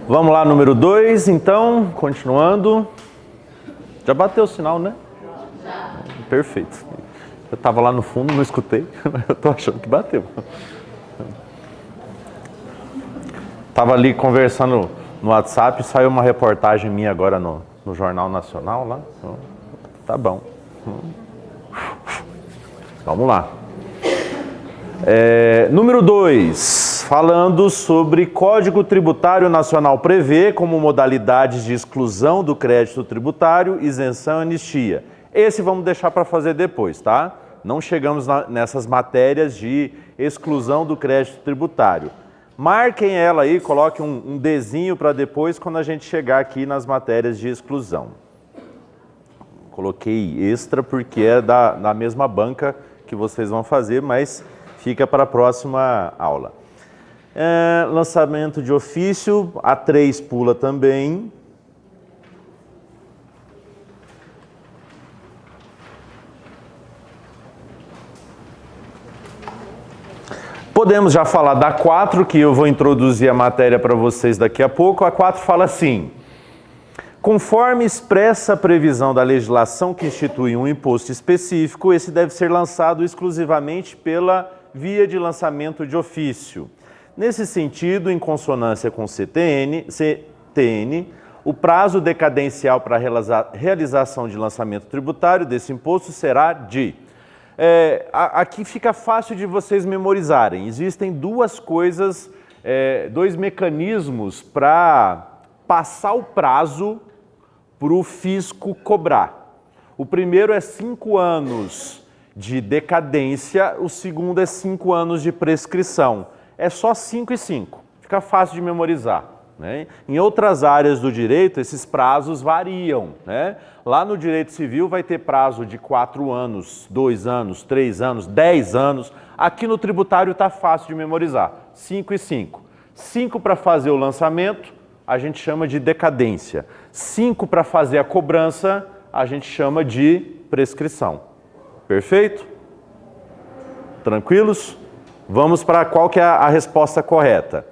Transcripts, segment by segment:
Vamos lá, número 2, então, continuando. Já bateu o sinal, né? Já. Perfeito. Eu estava lá no fundo, não escutei, mas eu estou achando que bateu. Estava ali conversando no WhatsApp, saiu uma reportagem minha agora no Jornal Nacional lá. Tá bom. Vamos lá. Número 2, falando sobre Código Tributário Nacional prevê como modalidades de exclusão do crédito tributário, isenção e anistia. Esse vamos deixar para fazer depois, tá? Não chegamos nessas matérias de exclusão do crédito tributário. Marquem ela aí, coloquem um desenho para depois quando a gente chegar aqui nas matérias de exclusão. Coloquei extra porque é da mesma banca que vocês vão fazer, mas fica para a próxima aula. Lançamento de ofício, a 3 pula também. Podemos já falar da 4, que eu vou introduzir a matéria para vocês daqui a pouco. A 4 fala assim: conforme expressa a previsão da legislação que institui um imposto específico, esse deve ser lançado exclusivamente pela via de lançamento de ofício. Nesse sentido, em consonância com o CTN, o prazo decadencial para a realização de lançamento tributário desse imposto será de... aqui fica fácil de vocês memorizarem. Existem duas coisas, dois mecanismos para passar o prazo para o fisco cobrar. O primeiro é 5 anos de decadência, o segundo é 5 anos de prescrição. É só 5 e 5, fica fácil de memorizar, né? Em outras áreas do direito, esses prazos variam, né? Lá no direito civil vai ter prazo de 4 anos, 2 anos, 3 anos, 10 anos. Aqui no tributário está fácil de memorizar, 5 e 5. 5 para fazer o lançamento, a gente chama de decadência. 5 para fazer a cobrança, a gente chama de prescrição. Perfeito? Tranquilos? Vamos para qual que é a resposta correta.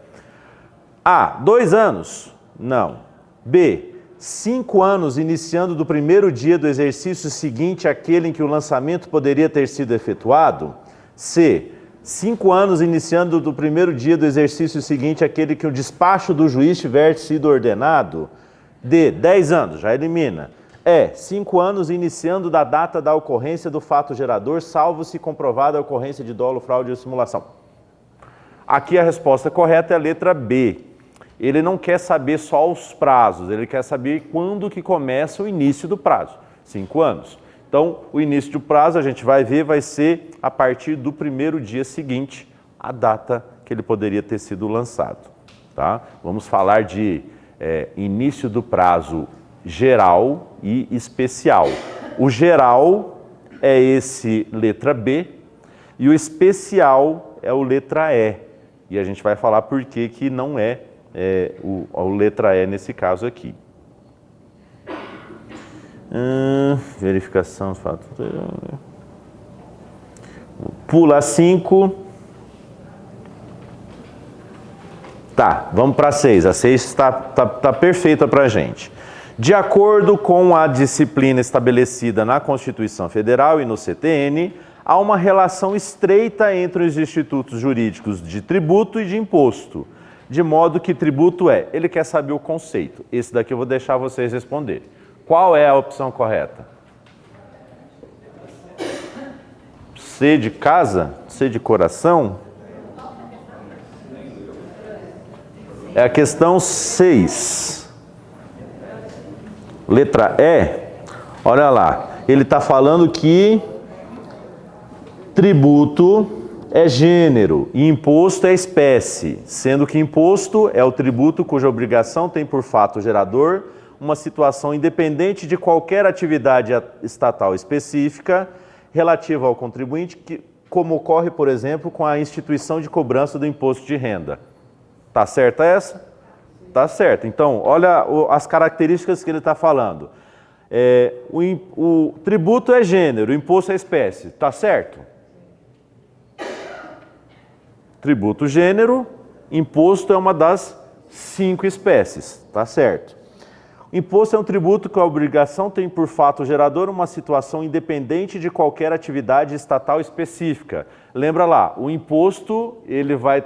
A, 2 anos? Não. B, 5 anos iniciando do primeiro dia do exercício seguinte àquele em que o lançamento poderia ter sido efetuado? C, 5 anos iniciando do primeiro dia do exercício seguinte àquele que o despacho do juiz tiver sido ordenado? D, 10 anos, já elimina. E, 5 anos iniciando da data da ocorrência do fato gerador, salvo se comprovada a ocorrência de dolo, fraude ou simulação. Aqui a resposta correta é a letra B. Ele não quer saber só os prazos, ele quer saber quando que começa o início do prazo. 5 anos. Então, o início do prazo, a gente vai ver, vai ser a partir do primeiro dia seguinte, a data que ele poderia ter sido lançado. Tá? Vamos falar de início do prazo geral e especial. O geral é esse letra B e o especial é o letra E. E a gente vai falar por que não é o letra E nesse caso aqui. Verificação dos fatos. Pula 5. Tá, vamos para 6. A 6 está perfeita para a gente. De acordo com a disciplina estabelecida na Constituição Federal e no CTN, há uma relação estreita entre os institutos jurídicos de tributo e de imposto. De modo que tributo ele quer saber o conceito. Esse daqui eu vou deixar vocês responderem. Qual é a opção correta? C de casa? C de coração? É a questão 6. Letra E, olha lá, ele está falando que tributo é gênero e imposto é espécie, sendo que imposto é o tributo cuja obrigação tem por fato gerador uma situação independente de qualquer atividade estatal específica relativa ao contribuinte, como ocorre, por exemplo, com a instituição de cobrança do imposto de renda. Tá certa essa? Tá certo. Então, olha as características que ele está falando. O tributo é gênero, o imposto é espécie. Tá certo? Tributo gênero, imposto é uma das 5 espécies, tá certo. O imposto é um tributo que a obrigação tem por fato gerador uma situação independente de qualquer atividade estatal específica. Lembra lá, o imposto ele vai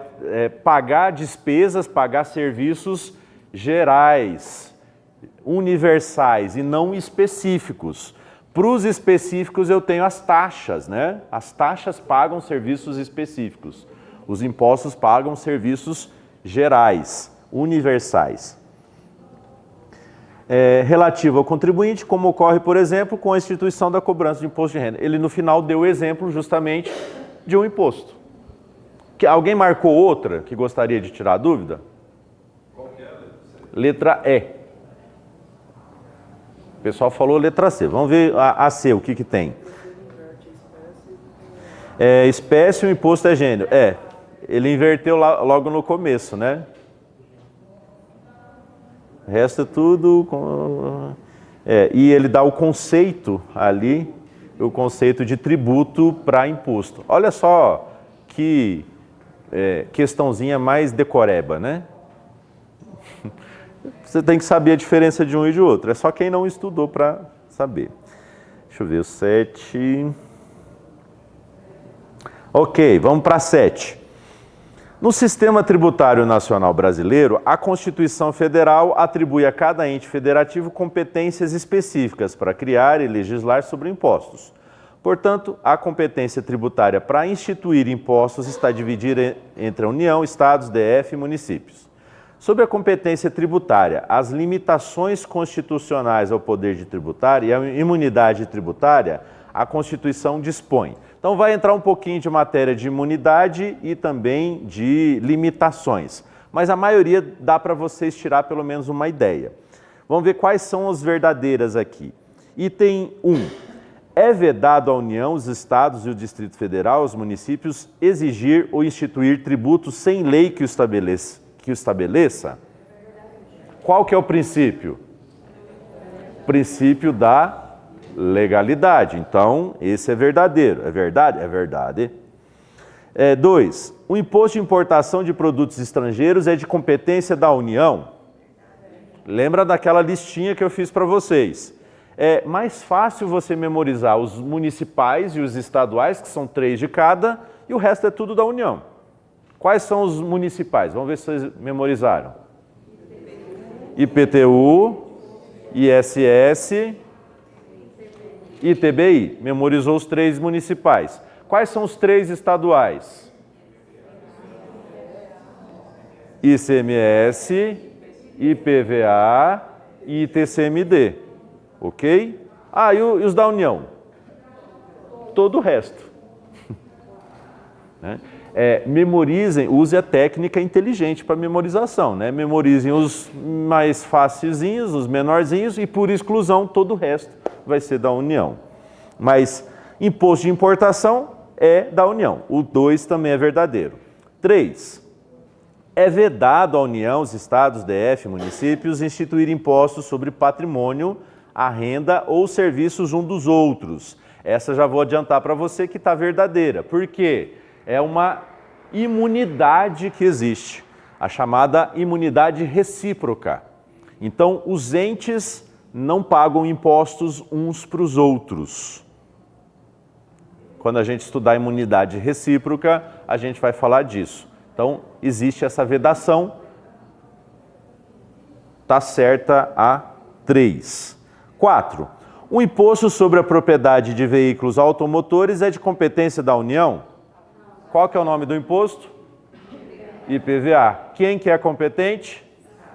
pagar despesas, pagar serviços gerais, universais e não específicos. Para os específicos eu tenho as taxas, né? As taxas pagam serviços específicos. Os impostos pagam serviços gerais, universais. Relativo ao contribuinte, como ocorre, por exemplo, com a instituição da cobrança de imposto de renda. Ele, no final, deu o exemplo justamente de um imposto. Alguém marcou outra que gostaria de tirar a dúvida? Qual que é a letra? Letra E. O pessoal falou letra C. Vamos ver a C, o que tem. Espécie, o imposto é gênero. Ele inverteu logo no começo, né? O resto é tudo... e ele dá o conceito ali, o conceito de tributo para imposto. Olha só que questãozinha mais decoreba, né? Você tem que saber a diferença de um e de outro. É só quem não estudou para saber. Deixa eu ver o 7. Ok, vamos para 7. No Sistema Tributário Nacional Brasileiro, a Constituição Federal atribui a cada ente federativo competências específicas para criar e legislar sobre impostos. Portanto, a competência tributária para instituir impostos está dividida entre a União, Estados, DF e municípios. Sobre a competência tributária, as limitações constitucionais ao poder de tributar e a imunidade tributária, a Constituição dispõe. Então vai entrar um pouquinho de matéria de imunidade e também de limitações. Mas a maioria dá para vocês tirar pelo menos uma ideia. Vamos ver quais são as verdadeiras aqui. Item 1. É vedado à União, os Estados e o Distrito Federal, os municípios, exigir ou instituir tributos sem lei que o estabeleça? Qual que é o princípio? Princípio da legalidade. Então, esse é verdadeiro. É verdade? É verdade. 2. O imposto de importação de produtos estrangeiros é de competência da União? Lembra daquela listinha que eu fiz para vocês? É mais fácil você memorizar os municipais e os estaduais, que são 3 de cada, e o resto é tudo da União. Quais são os municipais? Vamos ver se vocês memorizaram. IPTU, ISS, ITBI. Memorizou os 3 municipais. Quais são os 3 estaduais? ICMS, IPVA e ITCMD. Ok? E os da União? Todo o resto. Né? Memorizem, use a técnica inteligente para memorização, né? Memorizem os mais facilzinhos, os menorzinhos e por exclusão todo o resto vai ser da União. Mas imposto de importação é da União. O 2 também é verdadeiro. 3. É vedado à União, os Estados, DF, municípios, instituir impostos sobre patrimônio, a renda ou serviços um dos outros. Essa já vou adiantar para você que está verdadeira. Por quê? É uma imunidade que existe, a chamada imunidade recíproca. Então, os entes não pagam impostos uns para os outros. Quando a gente estudar imunidade recíproca, a gente vai falar disso. Então, existe essa vedação. Está certa a 3. 4. O imposto sobre a propriedade de veículos automotores é de competência da União? Qual que é o nome do imposto? IPVA. Quem que é competente?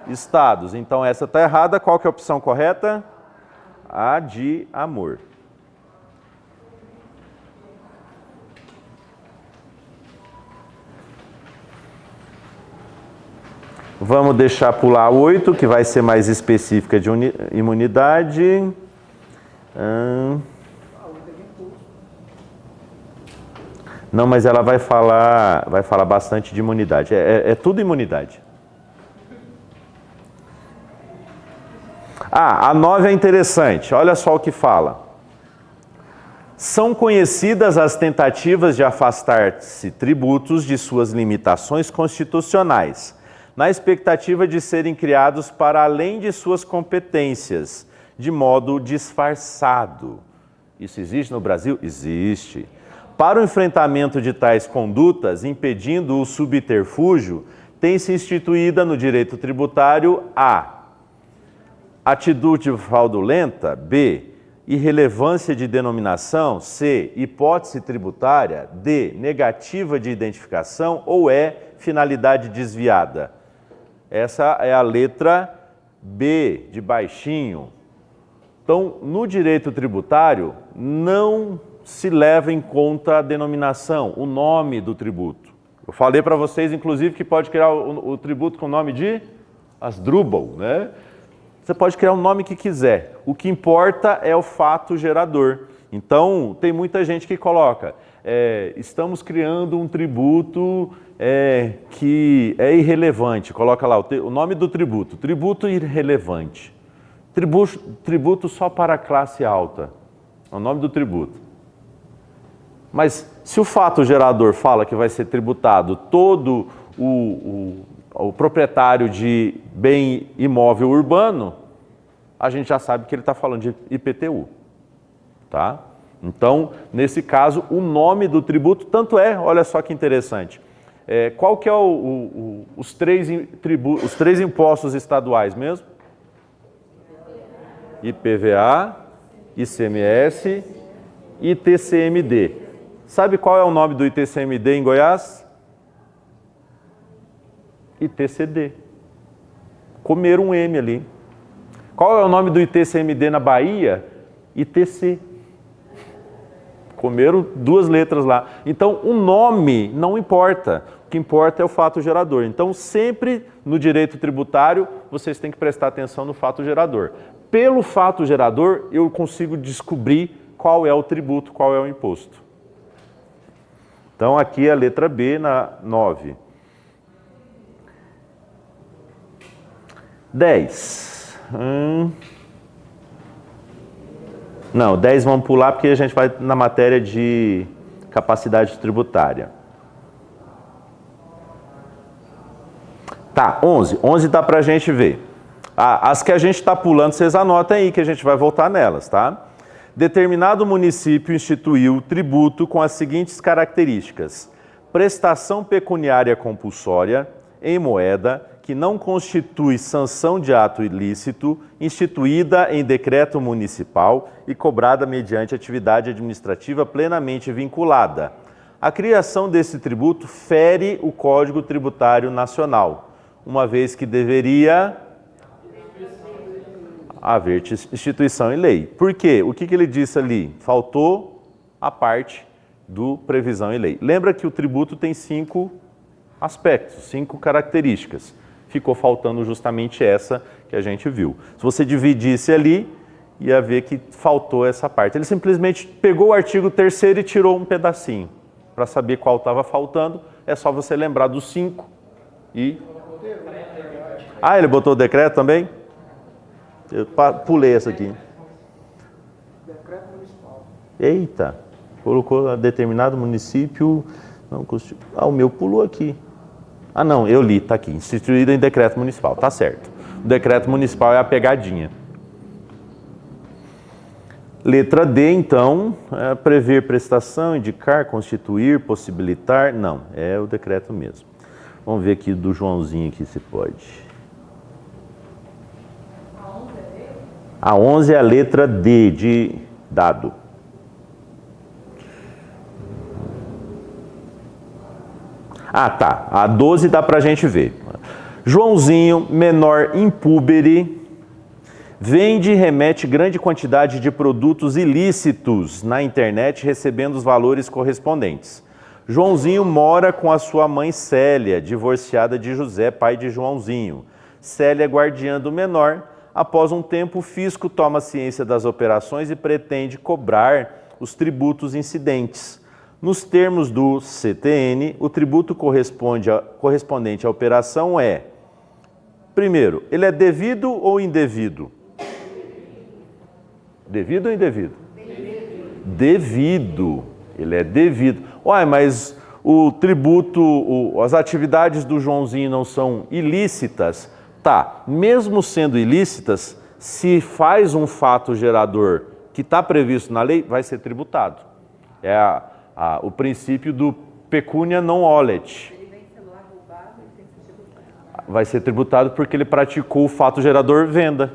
Estados. Então essa está errada. Qual que é a opção correta? A de amor. Vamos deixar pular 8, que vai ser mais específica de imunidade. Não, mas ela vai falar bastante de imunidade. É tudo imunidade. A 9 é interessante. Olha só o que fala. São conhecidas as tentativas de afastar-se tributos de suas limitações constitucionais. na expectativa de serem criados para além de suas competências, de modo disfarçado. Isso existe no Brasil? Existe. Para o enfrentamento de tais condutas, impedindo o subterfúgio, tem-se instituída no direito tributário a atitude fraudulenta, b, irrelevância de denominação, c, hipótese tributária, d, negativa de identificação ou e, finalidade desviada. Essa é a letra B, de baixinho. Então, no direito tributário, não se leva em conta a denominação, o nome do tributo. Eu falei para vocês, inclusive, que pode criar o tributo com o nome de Asdrubal, né? Você pode criar o nome que quiser. O que importa é o fato gerador. Então, tem muita gente que coloca, estamos criando um tributo que é irrelevante. Coloca lá o nome do tributo, tributo irrelevante. Tributo só para a classe alta. É o nome do tributo. Mas se o fato gerador fala que vai ser tributado todo o proprietário de bem imóvel urbano, a gente já sabe que ele está falando de IPTU. Tá? Então, nesse caso, o nome do tributo, tanto é, olha só que interessante, qual que é os três impostos estaduais mesmo? IPVA, ICMS e ITCMD. Sabe qual é o nome do ITCMD em Goiás? ITCD. Comeram um M ali. Qual é o nome do ITCMD na Bahia? ITC. Comeram duas letras lá. Então, o nome não importa. O que importa é o fato gerador. Então, sempre no direito tributário, vocês têm que prestar atenção no fato gerador. Pelo fato gerador, eu consigo descobrir qual é o tributo, qual é o imposto. Então, aqui é a letra B na 9. 10. Não, 10 vamos pular porque a gente vai na matéria de capacidade tributária. Tá, 11. 11 dá para a gente ver. As que a gente está pulando, vocês anotem aí que a gente vai voltar nelas, tá? Determinado município instituiu tributo com as seguintes características: prestação pecuniária compulsória em moeda que não constitui sanção de ato ilícito, instituída em decreto municipal e cobrada mediante atividade administrativa plenamente vinculada. A criação desse tributo fere o Código Tributário Nacional, uma vez que deveria haver instituição em lei. Por quê? O que ele disse ali? Faltou a parte do previsão em lei. Lembra que o tributo tem 5 aspectos, 5 características. Ficou faltando justamente essa que a gente viu. Se você dividisse ali, ia ver que faltou essa parte. Ele simplesmente pegou o artigo 3º e tirou um pedacinho. Para saber qual estava faltando, é só você lembrar dos 5 e... Ah, ele botou o decreto também? Eu pulei essa aqui. Decreto municipal. Eita, colocou a determinado município. Não, o meu pulou aqui. Ah, não, eu li, tá aqui. Instituído em decreto municipal, tá certo. O decreto municipal é a pegadinha. Letra D, então, é prever prestação, indicar, constituir, possibilitar. Não, é o decreto mesmo. Vamos ver aqui do Joãozinho aqui se pode. A 11 é a letra D, de dado. Ah, tá. A 12 dá pra gente ver. Joãozinho, menor impúbere, vende e remete grande quantidade de produtos ilícitos na internet, recebendo os valores correspondentes. Joãozinho mora com a sua mãe Célia, divorciada de José, pai de Joãozinho. Célia é guardiã do menor. Após um tempo, o fisco toma ciência das operações e pretende cobrar os tributos incidentes. Nos termos do CTN, o tributo correspondente à operação é: primeiro, ele é devido ou indevido? Devido ou indevido? Devido. Ele é devido. Uai, mas o tributo, as atividades do Joãozinho não são ilícitas, tá, mesmo sendo ilícitas, se faz um fato gerador que está previsto na lei, vai ser tributado. É o princípio do pecunia non olet. Ele vem sendo roubado, ele tem que ser tributado. Vai ser tributado porque ele praticou o fato gerador venda,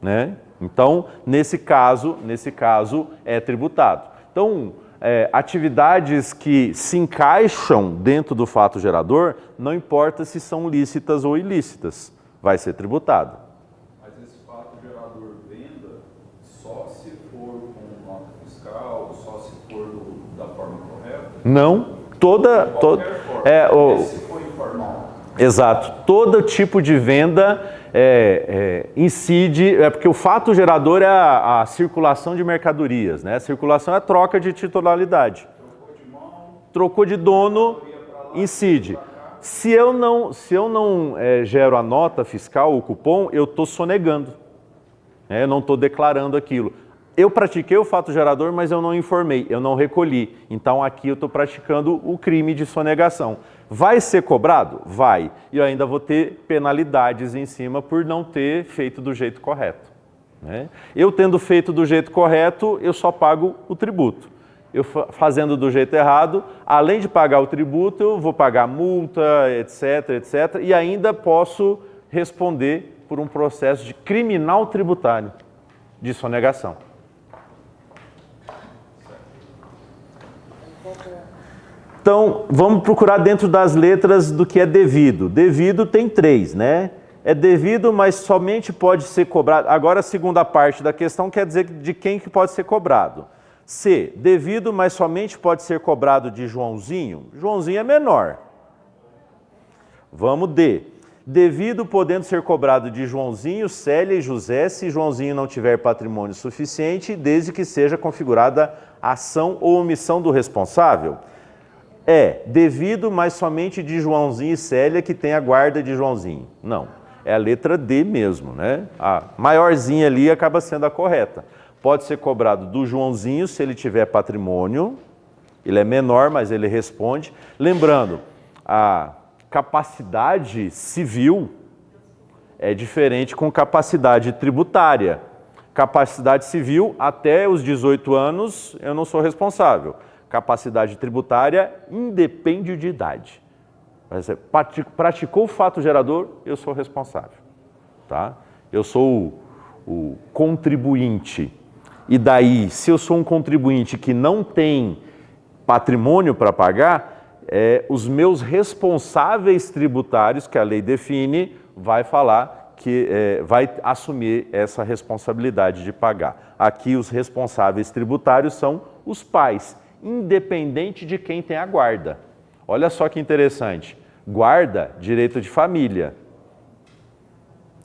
né? Então, nesse caso é tributado. Então, atividades que se encaixam dentro do fato gerador, não importa se são lícitas ou ilícitas, vai ser tributado. Mas esse fato gerador venda, só se for com nota fiscal, só se for da forma correta? Não, Qualquer forma, se for informal. Exato, todo tipo de venda incide, porque o fato gerador é a circulação de mercadorias, né? A circulação é a troca de titularidade. Trocou de mão, Trocou de dono, incide. Se eu não gero a nota fiscal, o cupom, eu estou sonegando, né? Eu não estou declarando aquilo. Eu pratiquei o fato gerador, mas eu não informei, eu não recolhi. Então aqui eu estou praticando o crime de sonegação. Vai ser cobrado? Vai. E eu ainda vou ter penalidades em cima por não ter feito do jeito correto, né? Eu tendo feito do jeito correto, eu só pago o tributo. Eu fazendo do jeito errado, além de pagar o tributo, eu vou pagar multa, etc, etc. E ainda posso responder por um processo de criminal tributário de sonegação. Então, vamos procurar dentro das letras do que é devido. Devido tem 3, né? É devido, mas somente pode ser cobrado. Agora, a segunda parte da questão quer dizer de quem que pode ser cobrado. C, devido, mas somente pode ser cobrado de Joãozinho. Joãozinho é menor. Vamos D. Devido, podendo ser cobrado de Joãozinho, Célia e José, se Joãozinho não tiver patrimônio suficiente, desde que seja configurada ação ou omissão do responsável. É devido, mas somente de Joãozinho e Célia, que tem a guarda de Joãozinho. Não, é a letra D mesmo, né? A maiorzinha ali acaba sendo a correta. Pode ser cobrado do Joãozinho se ele tiver patrimônio, ele é menor, mas ele responde. Lembrando, a capacidade civil é diferente com capacidade tributária. Capacidade civil, até os 18 anos, eu não sou responsável. Capacidade tributária independe de idade. Praticou o fato gerador, eu sou responsável, tá? Eu sou o contribuinte. E daí, se eu sou um contribuinte que não tem patrimônio para pagar, os meus responsáveis tributários, que a lei define, vai falar que vai assumir essa responsabilidade de pagar. Aqui os responsáveis tributários são os pais, independente de quem tem a guarda. Olha só que interessante. Guarda, direito de família.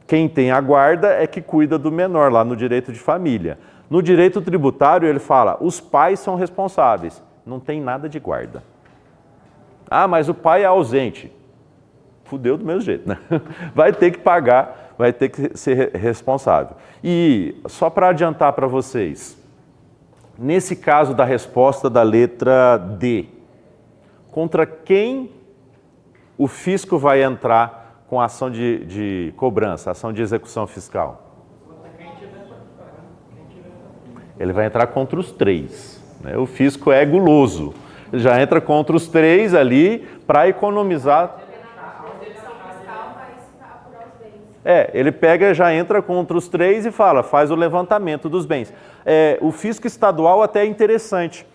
Quem tem a guarda é que cuida do menor, lá no direito de família. No direito tributário, ele fala, os pais são responsáveis. Não tem nada de guarda. Ah, mas o pai é ausente. Fudeu do mesmo jeito, né? Vai ter que pagar, vai ter que ser responsável. E só para adiantar para vocês, nesse caso da resposta da letra D, contra quem o fisco vai entrar com a ação de cobrança, ação de execução fiscal? Ele vai entrar contra os 3. Né? O fisco é guloso. Ele já entra contra os 3 ali para economizar. Ele pega, já entra contra os 3 e fala, faz o levantamento dos bens. O fisco estadual até é interessante.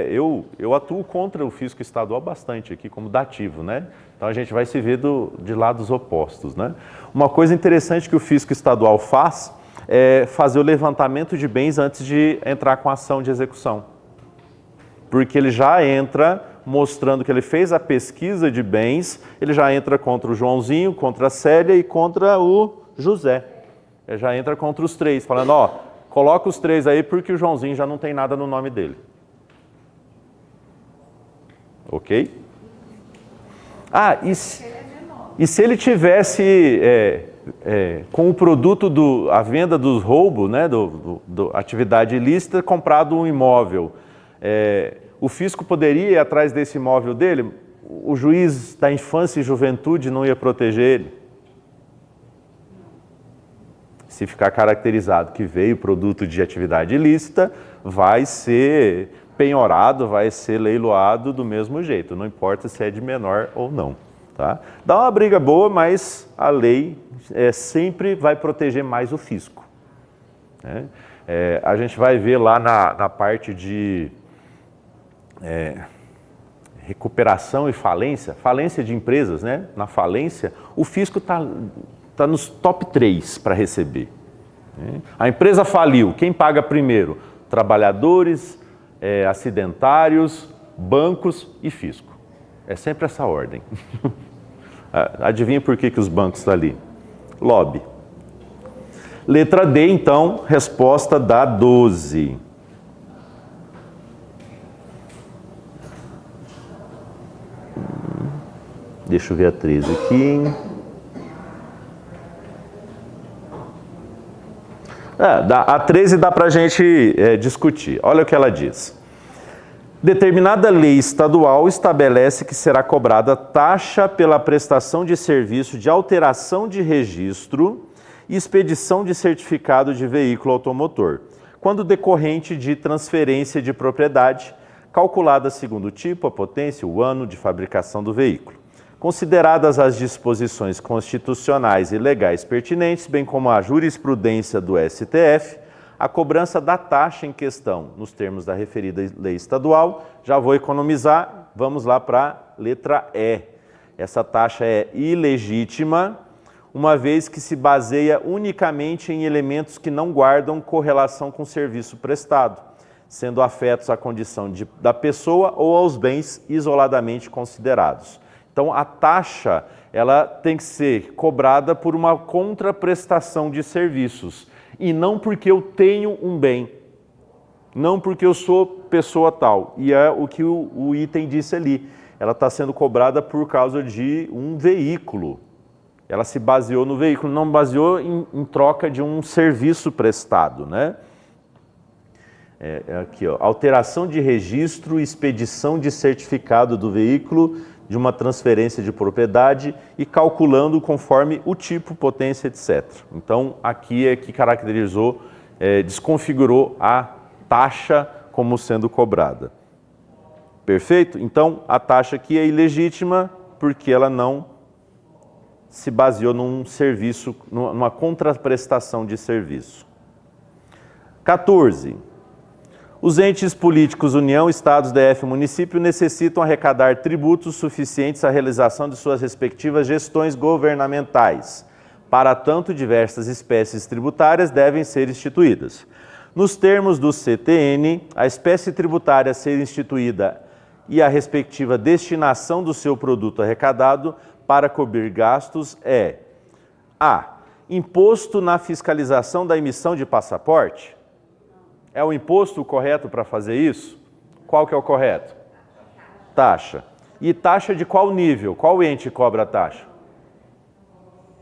Eu atuo contra o fisco estadual bastante aqui como dativo, né? Então a gente vai se ver de lados opostos, né? Uma coisa interessante que o fisco estadual faz é fazer o levantamento de bens antes de entrar com a ação de execução. Porque ele já entra mostrando que ele fez a pesquisa de bens, ele já entra contra o Joãozinho, contra a Célia e contra o José. Ele já entra contra os 3, falando, ó, coloca os 3 aí porque o Joãozinho já não tem nada no nome dele. Ok? E se ele tivesse com o produto a venda dos roubos, né, atividade ilícita, comprado um imóvel, O fisco poderia ir atrás desse imóvel dele? O juiz da infância e juventude não ia proteger ele? Se ficar caracterizado que veio produto de atividade ilícita, vai ser penhorado, vai ser leiloado do mesmo jeito, não importa se é de menor ou não. Tá? Dá uma briga boa, mas a lei sempre vai proteger mais o fisco. Né? A gente vai ver lá na parte de recuperação e falência de empresas, né? Na falência, o fisco está nos top 3 para receber. Né? A empresa faliu, quem paga primeiro? Trabalhadores, acidentários, bancos e fisco. É sempre essa ordem. Adivinha por que os bancos estão ali? Lobby. Letra D, então, resposta da 12. Deixa eu ver a 13 aqui. A 13 dá para a gente discutir. Olha o que ela diz. Determinada lei estadual estabelece que será cobrada taxa pela prestação de serviço de alteração de registro e expedição de certificado de veículo automotor, quando decorrente de transferência de propriedade, calculada segundo o tipo, a potência, o ano de fabricação do veículo. Consideradas as disposições constitucionais e legais pertinentes, bem como a jurisprudência do STF, a cobrança da taxa em questão, nos termos da referida lei estadual, já vou economizar, vamos lá para a letra E. Essa taxa é ilegítima, uma vez que se baseia unicamente em elementos que não guardam correlação com o serviço prestado, sendo afetos à condição da pessoa ou aos bens isoladamente considerados. Então, a taxa ela tem que ser cobrada por uma contraprestação de serviços, e não porque eu tenho um bem, não porque eu sou pessoa tal. E é o que o item disse ali. Ela está sendo cobrada por causa de um veículo. Ela se baseou no veículo, não baseou em troca de um serviço prestado, né? Aqui, ó, alteração de registro, expedição de certificado do veículo, de uma transferência de propriedade e calculando conforme o tipo, potência, etc. Então, aqui é que caracterizou, desconfigurou a taxa como sendo cobrada. Perfeito? Então, a taxa aqui é ilegítima porque ela não se baseou num serviço, numa contraprestação de serviço. 14. Os entes políticos União, Estados, DF e município necessitam arrecadar tributos suficientes à realização de suas respectivas gestões governamentais. Para tanto, diversas espécies tributárias devem ser instituídas. Nos termos do CTN, a espécie tributária a ser instituída e a respectiva destinação do seu produto arrecadado para cobrir gastos é: A. Imposto na fiscalização da emissão de passaporte. É o imposto correto para fazer isso? Qual que é o correto? Taxa. E taxa de qual nível? Qual ente cobra a taxa?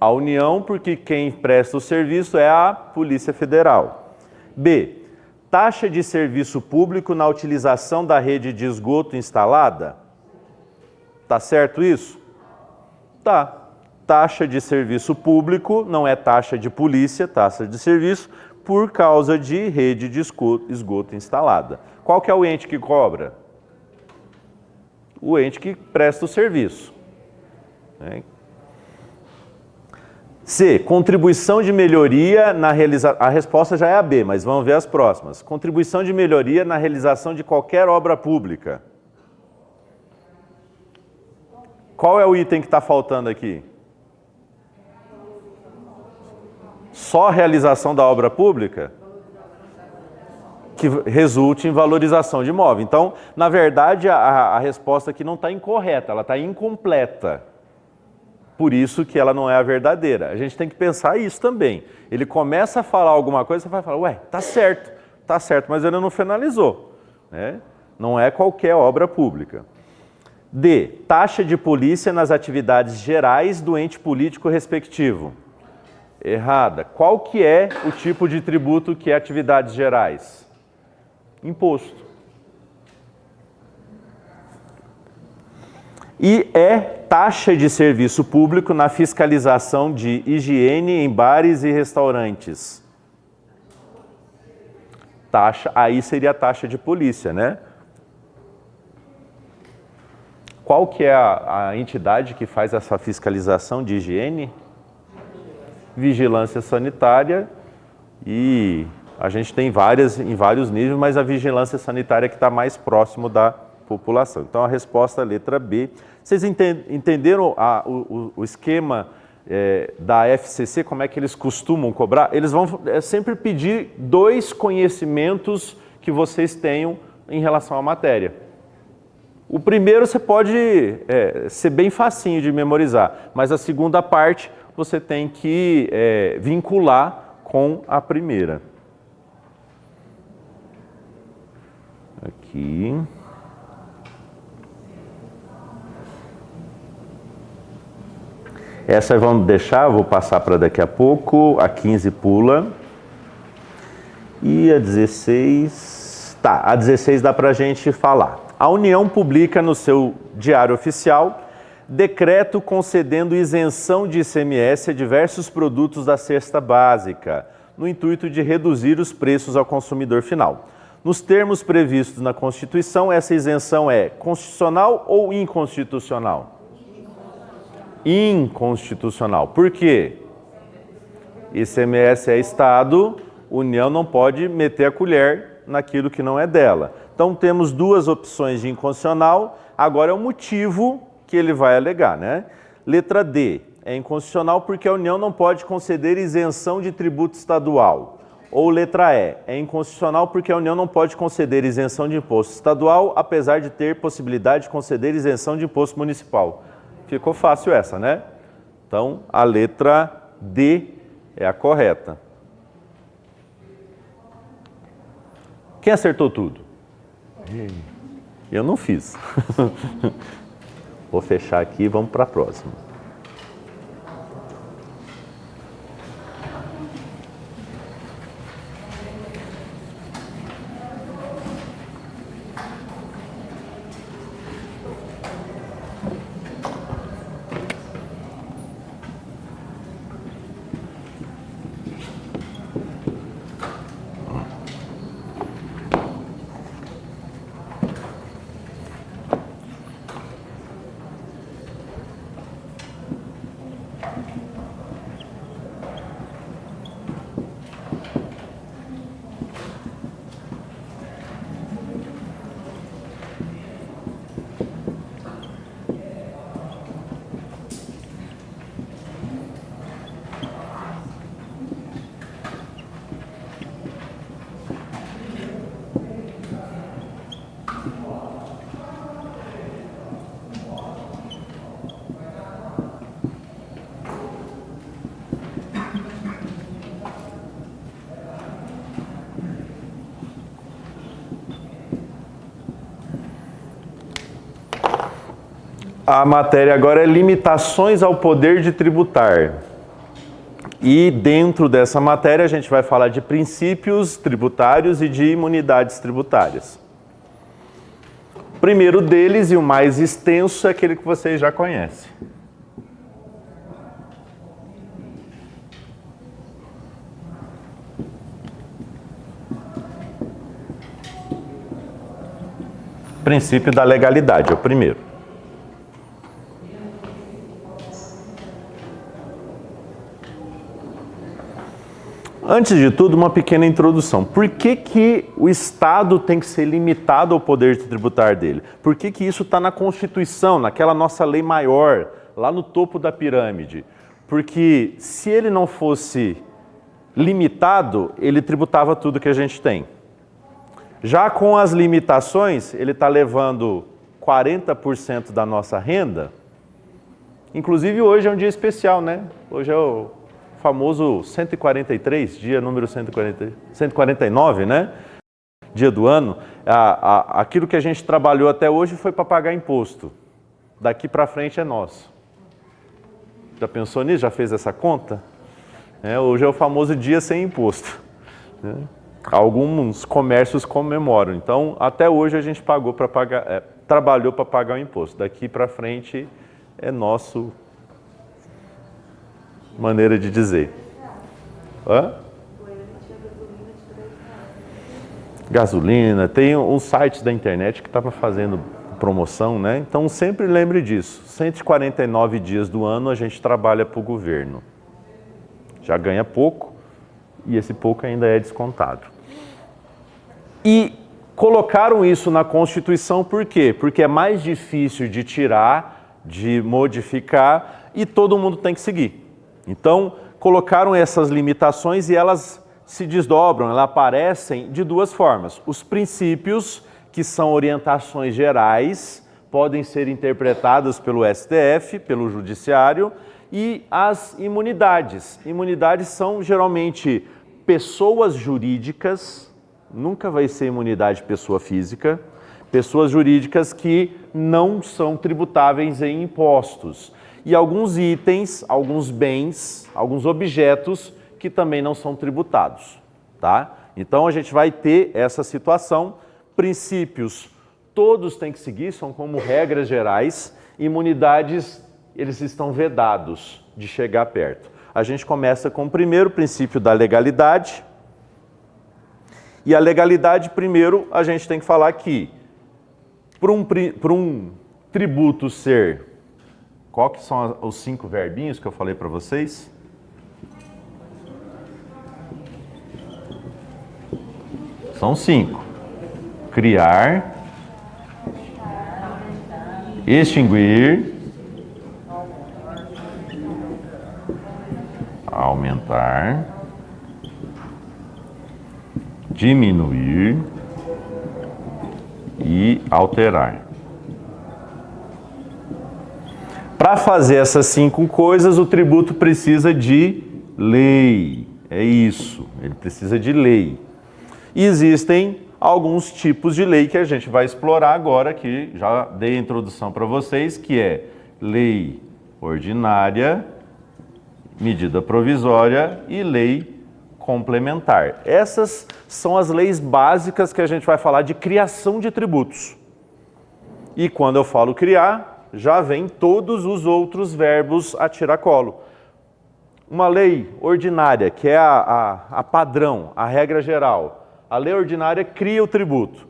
A União, porque quem presta o serviço é a Polícia Federal. B. Taxa de serviço público na utilização da rede de esgoto instalada? Tá certo isso? Tá. Taxa de serviço público não é taxa de polícia, taxa de serviço, por causa de rede de esgoto instalada. Qual que é o ente que cobra? O ente que presta o serviço. C. Contribuição de melhoria na realização... A resposta já é a B, mas vamos ver as próximas. Contribuição de melhoria na realização de qualquer obra pública. Qual é o item que está faltando aqui? Só a realização da obra pública? Que resulte em valorização de imóvel. Então, na verdade, a resposta aqui não está incorreta, ela está incompleta. Por isso que ela não é a verdadeira. A gente tem que pensar isso também. Ele começa a falar alguma coisa, você vai falar, ué, tá certo, mas ele não finalizou. Né? Não é qualquer obra pública. D. Taxa de polícia nas atividades gerais do ente político respectivo. Errada. Qual que é o tipo de tributo que é atividades gerais? Imposto. E é taxa de serviço público na fiscalização de higiene em bares e restaurantes. Taxa, aí seria a taxa de polícia, né? Qual que é a entidade que faz essa fiscalização de higiene? Vigilância Sanitária, e a gente tem em vários níveis, mas a Vigilância Sanitária que está mais próximo da população. Então a resposta é a letra B. Vocês entenderam o esquema da FCC, como é que eles costumam cobrar? Eles vão sempre pedir 2 conhecimentos que vocês tenham em relação à matéria. O primeiro você pode ser bem facinho de memorizar, mas a segunda parte você tem que vincular com a primeira. Aqui. Essa vamos deixar, vou passar para daqui a pouco. A 15 pula. E a 16... Tá, a 16 dá para a gente falar. A União publica no seu Diário Oficial decreto concedendo isenção de ICMS a diversos produtos da cesta básica, no intuito de reduzir os preços ao consumidor final. Nos termos previstos na Constituição, essa isenção é constitucional ou inconstitucional? Inconstitucional. Por quê? ICMS é Estado, União não pode meter a colher naquilo que não é dela. Então temos 2 opções de inconstitucional, agora é o motivo que ele vai alegar, né? Letra D, é inconstitucional porque a União não pode conceder isenção de tributo estadual. Ou letra E, é inconstitucional porque a União não pode conceder isenção de imposto estadual, apesar de ter possibilidade de conceder isenção de imposto municipal. Ficou fácil essa, né? Então, a letra D é a correta. Quem acertou tudo? Eu não fiz. Vou fechar aqui e vamos para a próxima. A matéria agora é limitações ao poder de tributar. E dentro dessa matéria a gente vai falar de princípios tributários e de imunidades tributárias. O primeiro deles e o mais extenso é aquele que vocês já conhecem. Princípio da legalidade, é o primeiro. Antes de tudo, uma pequena introdução. Por que o Estado tem que ser limitado ao poder de tributar dele? Por que isso está na Constituição, naquela nossa lei maior, lá no topo da pirâmide? Porque se ele não fosse limitado, ele tributava tudo que a gente tem. Já com as limitações, ele está levando 40% da nossa renda. Inclusive hoje é um dia especial, né? Hoje é o famoso 143, dia número 149, né? Dia do ano. Aquilo que a gente trabalhou até hoje foi para pagar imposto. Daqui para frente é nosso. Já pensou nisso? Já fez essa conta? Hoje é o famoso dia sem imposto. Alguns comércios comemoram. Então, até hoje a gente pagou para trabalhou para pagar o imposto. Daqui para frente é nosso maneira de dizer. Hã? Gasolina, tem uns sites da internet que estava fazendo promoção, né? Então sempre lembre disso. 149 dias do ano a gente trabalha para o governo. Já ganha pouco e esse pouco ainda é descontado. E colocaram isso na Constituição por quê? Porque é mais difícil de tirar, de modificar e todo mundo tem que seguir. Então colocaram essas limitações e elas se desdobram, elas aparecem de duas formas. Os princípios, que são orientações gerais, podem ser interpretadas pelo STF, pelo Judiciário, e as imunidades. Imunidades são geralmente pessoas jurídicas, nunca vai ser imunidade pessoa física, pessoas jurídicas que não são tributáveis em impostos. E alguns itens, alguns bens, alguns objetos que também não são tributados, tá? Então a gente vai ter essa situação, princípios todos têm que seguir, são como regras gerais, imunidades eles estão vedados de chegar perto. A gente começa com o primeiro princípio da legalidade, e a legalidade primeiro a gente tem que falar que para um tributo ser, qual que são os 5 verbinhos que eu falei para vocês? São 5. Criar, extinguir, aumentar, diminuir e alterar. Para fazer essas 5 coisas, o tributo precisa de lei. É isso, ele precisa de lei. E existem alguns tipos de lei que a gente vai explorar agora, que já dei a introdução para vocês, que é lei ordinária, medida provisória e lei complementar. Essas são as leis básicas que a gente vai falar de criação de tributos. E quando eu falo criar, já vem todos os outros verbos a tiracolo. Uma lei ordinária, que é a padrão, a regra geral. A lei ordinária cria o tributo.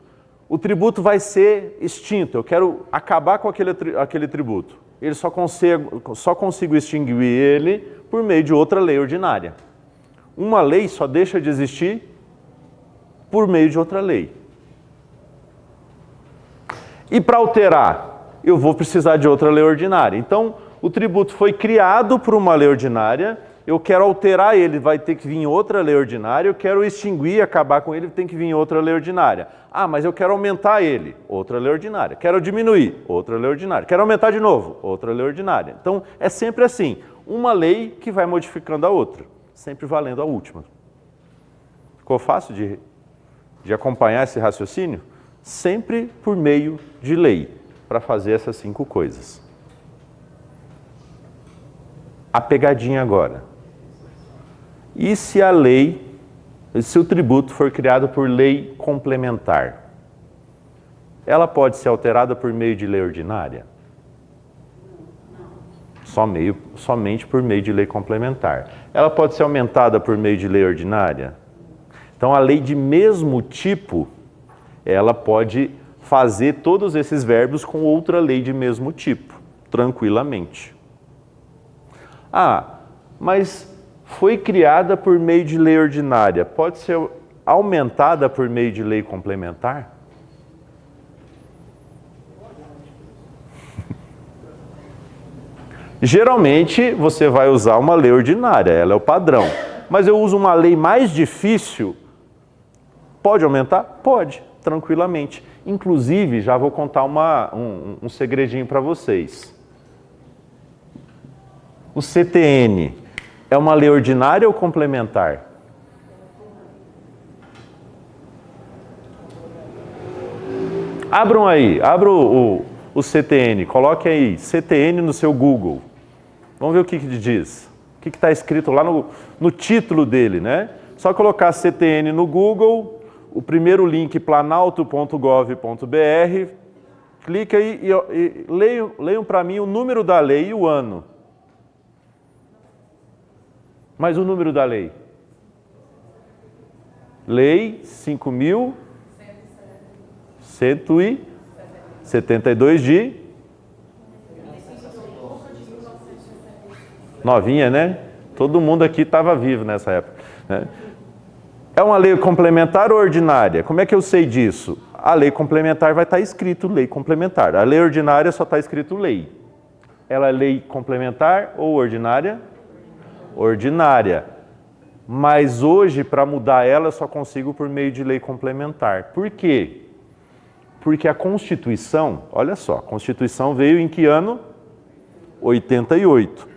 O tributo vai ser extinto. Eu quero acabar com aquele tributo. Ele só consigo extinguir ele por meio de outra lei ordinária. Uma lei só deixa de existir por meio de outra lei. E para alterar, eu vou precisar de outra lei ordinária. Então, o tributo foi criado por uma lei ordinária. Eu quero alterar ele, vai ter que vir outra lei ordinária. Eu quero extinguir, acabar com ele, tem que vir outra lei ordinária. Ah, mas eu quero aumentar ele, outra lei ordinária. Quero diminuir, outra lei ordinária. Quero aumentar de novo, outra lei ordinária. Então, é sempre assim, uma lei que vai modificando a outra, sempre valendo a última. Ficou fácil de acompanhar esse raciocínio? Sempre por meio de lei, para fazer essas 5 coisas. A pegadinha agora. E se o tributo for criado por lei complementar? Ela pode ser alterada por meio de lei ordinária? Somente por meio de lei complementar. Ela pode ser aumentada por meio de lei ordinária? Então a lei de mesmo tipo, ela pode fazer todos esses verbos com outra lei de mesmo tipo, tranquilamente. Ah, mas foi criada por meio de lei ordinária, pode ser aumentada por meio de lei complementar? Geralmente você vai usar uma lei ordinária, ela é o padrão. Mas eu uso uma lei mais difícil, pode aumentar? Pode, tranquilamente. Inclusive, já vou contar um segredinho para vocês. O CTN é uma lei ordinária ou complementar? Abram aí, abram o CTN, coloque aí, CTN no seu Google. Vamos ver o que diz. O que está escrito lá no título dele, né? Só colocar CTN no Google, o primeiro link planalto.gov.br, Clica aí e leiam para mim o número da lei e o ano. Mas o número da lei? Lei 5.172 de... Novinha, né? Todo mundo aqui estava vivo nessa época, né? É uma lei complementar ou ordinária? Como é que eu sei disso? A lei complementar vai estar escrito lei complementar. A lei ordinária só está escrito lei. Ela é lei complementar ou ordinária? Ordinária. Mas hoje, para mudar ela, eu só consigo por meio de lei complementar. Por quê? Porque a Constituição, olha só, a Constituição veio em que ano? 88.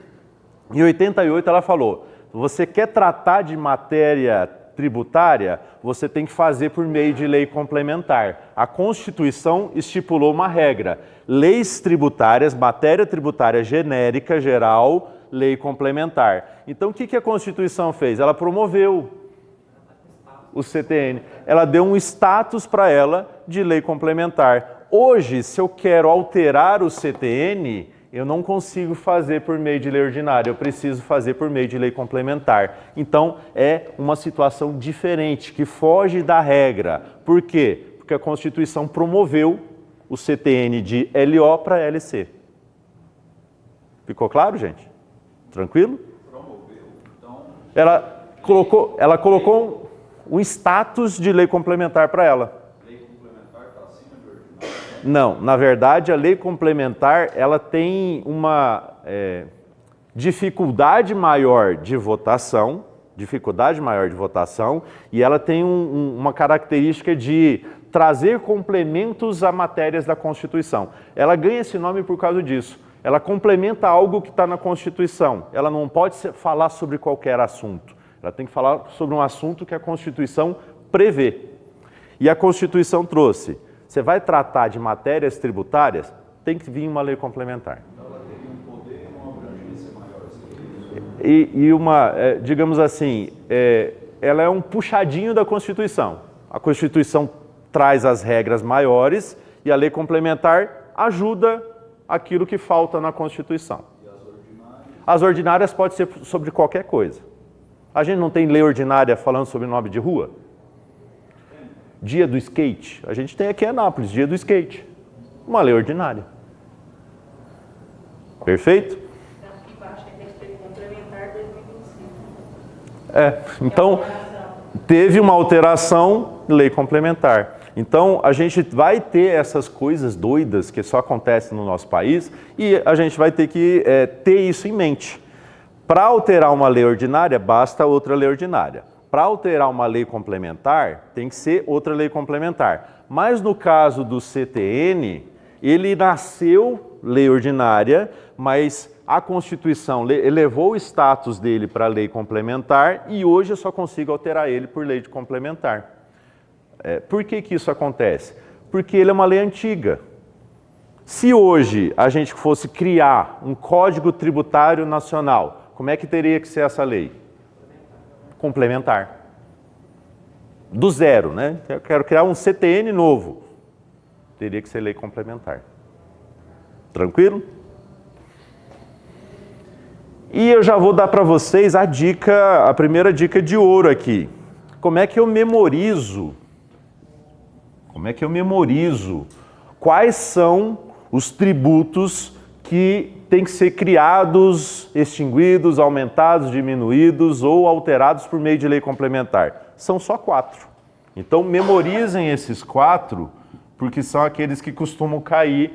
Em 88 ela falou, você quer tratar de matéria tributária, você tem que fazer por meio de lei complementar. A Constituição estipulou uma regra, leis tributárias, matéria tributária genérica, geral, lei complementar. Então o que a Constituição fez? Ela promoveu o CTN, ela deu um status para ela de lei complementar. Hoje, se eu quero alterar o CTN, eu não consigo fazer por meio de lei ordinária, eu preciso fazer por meio de lei complementar. Então, é uma situação diferente, que foge da regra. Por quê? Porque a Constituição promoveu o CTN de LO para LC. Ficou claro, gente? Tranquilo? Promoveu, então... Ela colocou um status de lei complementar para ela. Lei complementar está acima de ordinária? Não, na verdade a lei complementar ela tem uma dificuldade maior de votação, e ela tem uma característica de trazer complementos a matérias da Constituição. Ela ganha esse nome por causa disso. Ela complementa algo que está na Constituição. Ela não pode falar sobre qualquer assunto. Ela tem que falar sobre um assunto que a Constituição prevê. E a Constituição trouxe. Você vai tratar de matérias tributárias, tem que vir uma lei complementar. Então ela teria um poder e uma abrangência maior. E uma, digamos assim, ela é um puxadinho da Constituição. A Constituição traz as regras maiores e a lei complementar ajuda aquilo que falta na Constituição. E as ordinárias? As ordinárias podem ser sobre qualquer coisa. A gente não tem lei ordinária falando sobre nome de rua? Dia do skate. A gente tem aqui em Anápolis, dia do skate. Uma lei ordinária. Perfeito? Aqui embaixo tem que ter complementar 2025. Então, teve uma alteração, lei complementar. Então, a gente vai ter essas coisas doidas que só acontecem no nosso país e a gente vai ter que ter isso em mente. Para alterar uma lei ordinária, basta outra lei ordinária. Para alterar uma lei complementar, tem que ser outra lei complementar. Mas no caso do CTN, ele nasceu lei ordinária, mas a Constituição elevou o status dele para lei complementar e hoje eu só consigo alterar ele por lei de complementar. Por que isso acontece? Porque ele é uma lei antiga. Se hoje a gente fosse criar um Código Tributário Nacional, como é que teria que ser essa lei? Complementar. Do zero, né? Eu quero criar um CTN novo. Teria que ser lei complementar. Tranquilo? E eu já vou dar para vocês a primeira dica de ouro aqui. Como é que eu memorizo? Quais são os tributos que têm que ser criados, extinguidos, aumentados, diminuídos ou alterados por meio de lei complementar? São só 4. Então, memorizem esses 4, porque são aqueles que costumam cair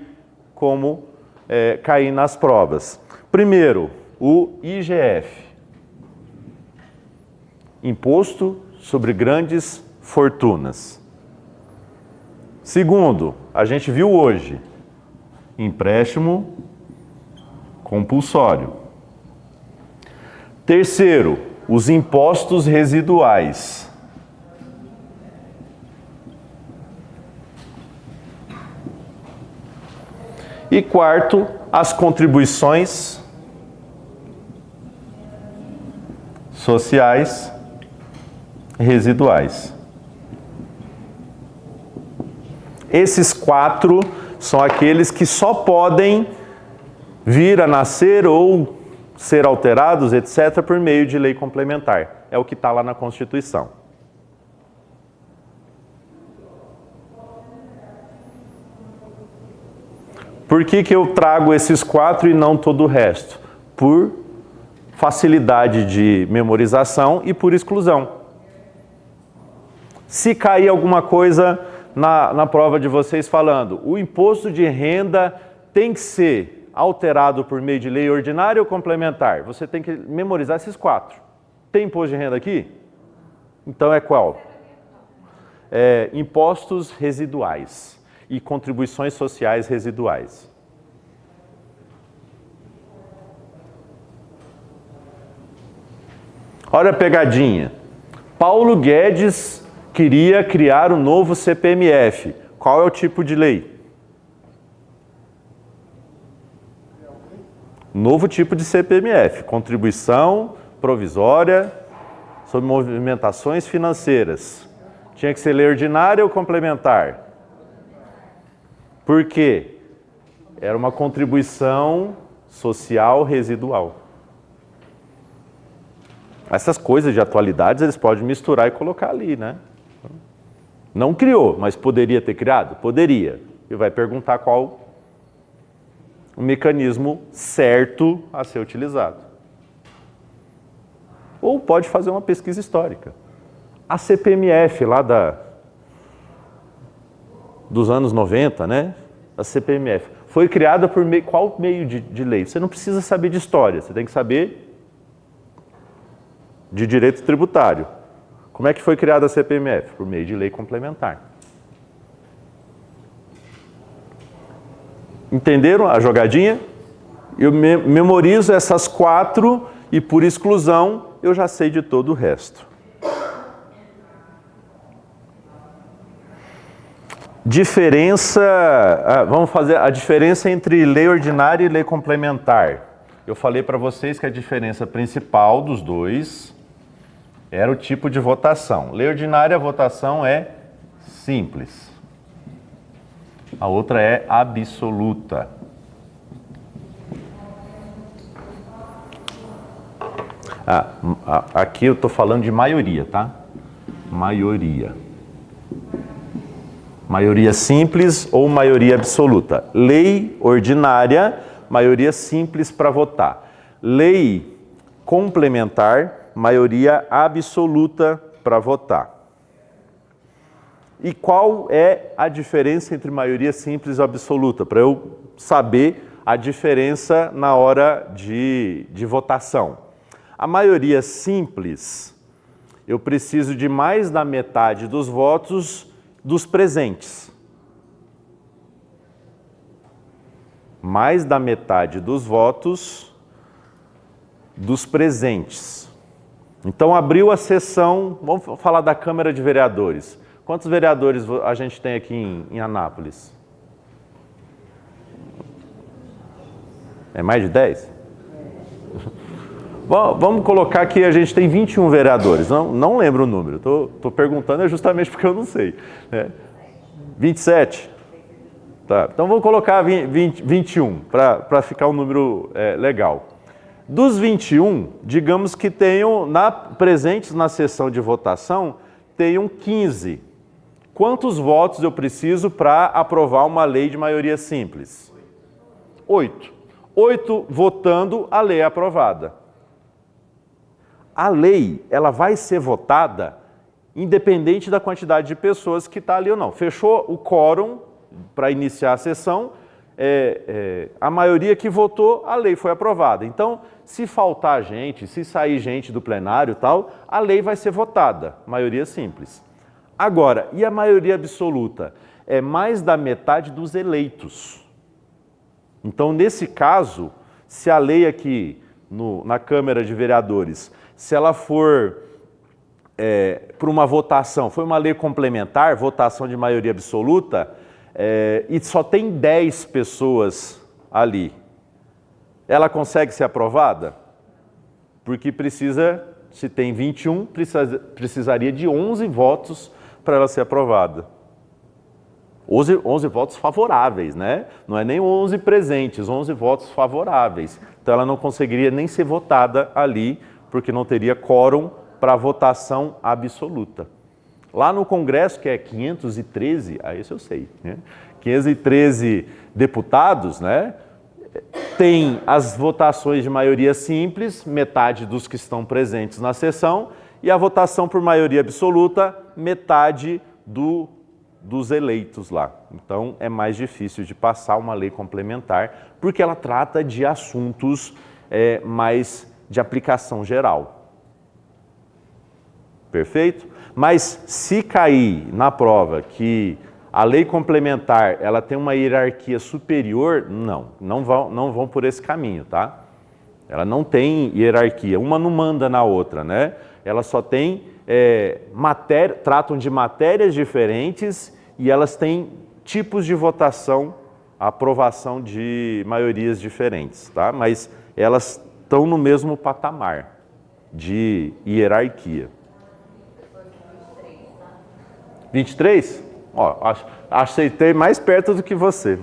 nas provas. Primeiro, o IGF. Imposto sobre Grandes Fortunas. Segundo, a gente viu hoje, empréstimo compulsório. Terceiro, os impostos residuais. E quarto, as contribuições sociais residuais. Esses 4 são aqueles que só podem vir a nascer ou ser alterados, etc., por meio de lei complementar. É o que está lá na Constituição. Por que que eu trago esses 4 e não todo o resto? Por facilidade de memorização e por exclusão. Se cair alguma coisa na prova de vocês falando, o imposto de renda tem que ser alterado por meio de lei ordinária ou complementar, você tem que memorizar esses 4. Tem imposto de renda aqui? Então é qual? Impostos residuais e contribuições sociais residuais. Olha a pegadinha. Paulo Guedes queria criar um novo CPMF. Qual é o tipo de lei? Novo tipo de CPMF, contribuição provisória sobre movimentações financeiras. Tinha que ser lei ordinária ou complementar? Por quê? Era uma contribuição social residual. Essas coisas de atualidades eles podem misturar e colocar ali, né? Não criou, mas poderia ter criado? Poderia. E vai perguntar qual o mecanismo certo a ser utilizado. Ou pode fazer uma pesquisa histórica. A CPMF lá dos anos 90, né? A CPMF foi criada por qual meio de lei? Você não precisa saber de história, você tem que saber de direito tributário. Como é que foi criada a CPMF? Por meio de lei complementar. Entenderam a jogadinha? Eu memorizo essas 4 e por exclusão eu já sei de todo o resto. Diferença, vamos fazer a diferença entre lei ordinária e lei complementar. Eu falei para vocês que a diferença principal dos dois era o tipo de votação. Lei ordinária, a votação é simples. A outra é absoluta. Aqui eu estou falando de maioria, tá? Maioria. Maioria simples ou maioria absoluta. Lei ordinária, maioria simples para votar. Lei complementar, maioria absoluta para votar. E qual é a diferença entre maioria simples e absoluta? Para eu saber a diferença na hora de votação. A maioria simples, eu preciso de mais da metade dos votos dos presentes. Mais da metade dos votos dos presentes. Então abriu a sessão, vamos falar da Câmara de Vereadores. Quantos vereadores a gente tem aqui em Anápolis? É mais de 10? Vamos colocar que a gente tem 21 vereadores. Não lembro o número, estou perguntando justamente porque eu não sei. 27? Tá, então vamos colocar 21 para ficar um número legal. Dos 21, digamos que tenham presentes na sessão de votação, tenham 15. Quantos votos eu preciso para aprovar uma lei de maioria simples? 8. 8 votando, a lei é aprovada. A lei, ela vai ser votada independente da quantidade de pessoas que está ali ou não. Fechou o quórum para iniciar a sessão, a maioria que votou, a lei foi aprovada. Então, se faltar gente, se sair gente do plenário e tal, a lei vai ser votada, maioria simples. Agora, e a maioria absoluta? É mais da metade dos eleitos. Então, nesse caso, se a lei aqui na Câmara de Vereadores, se ela for por uma votação, foi uma lei complementar, votação de maioria absoluta, e só tem 10 pessoas ali, ela consegue ser aprovada? Porque se tem 21, precisaria de 11 votos para ela ser aprovada. 11 votos favoráveis, né? Não é nem 11 presentes, 11 votos favoráveis. Então ela não conseguiria nem ser votada ali, porque não teria quórum para votação absoluta. Lá no Congresso, que é 513, esse eu sei, né? 513 deputados, né? Tem as votações de maioria simples, metade dos que estão presentes na sessão, e a votação por maioria absoluta, metade dos eleitos lá. Então é mais difícil de passar uma lei complementar, porque ela trata de assuntos mais de aplicação geral. Perfeito? Mas se cair na prova que a lei complementar ela tem uma hierarquia superior, não vão por esse caminho, tá? Ela não tem hierarquia, uma não manda na outra, né? Ela só tem tratam de matérias diferentes e elas têm tipos de votação, aprovação de maiorias diferentes, tá? Mas elas estão no mesmo patamar de hierarquia. 23? Ó, aceitei mais perto do que você.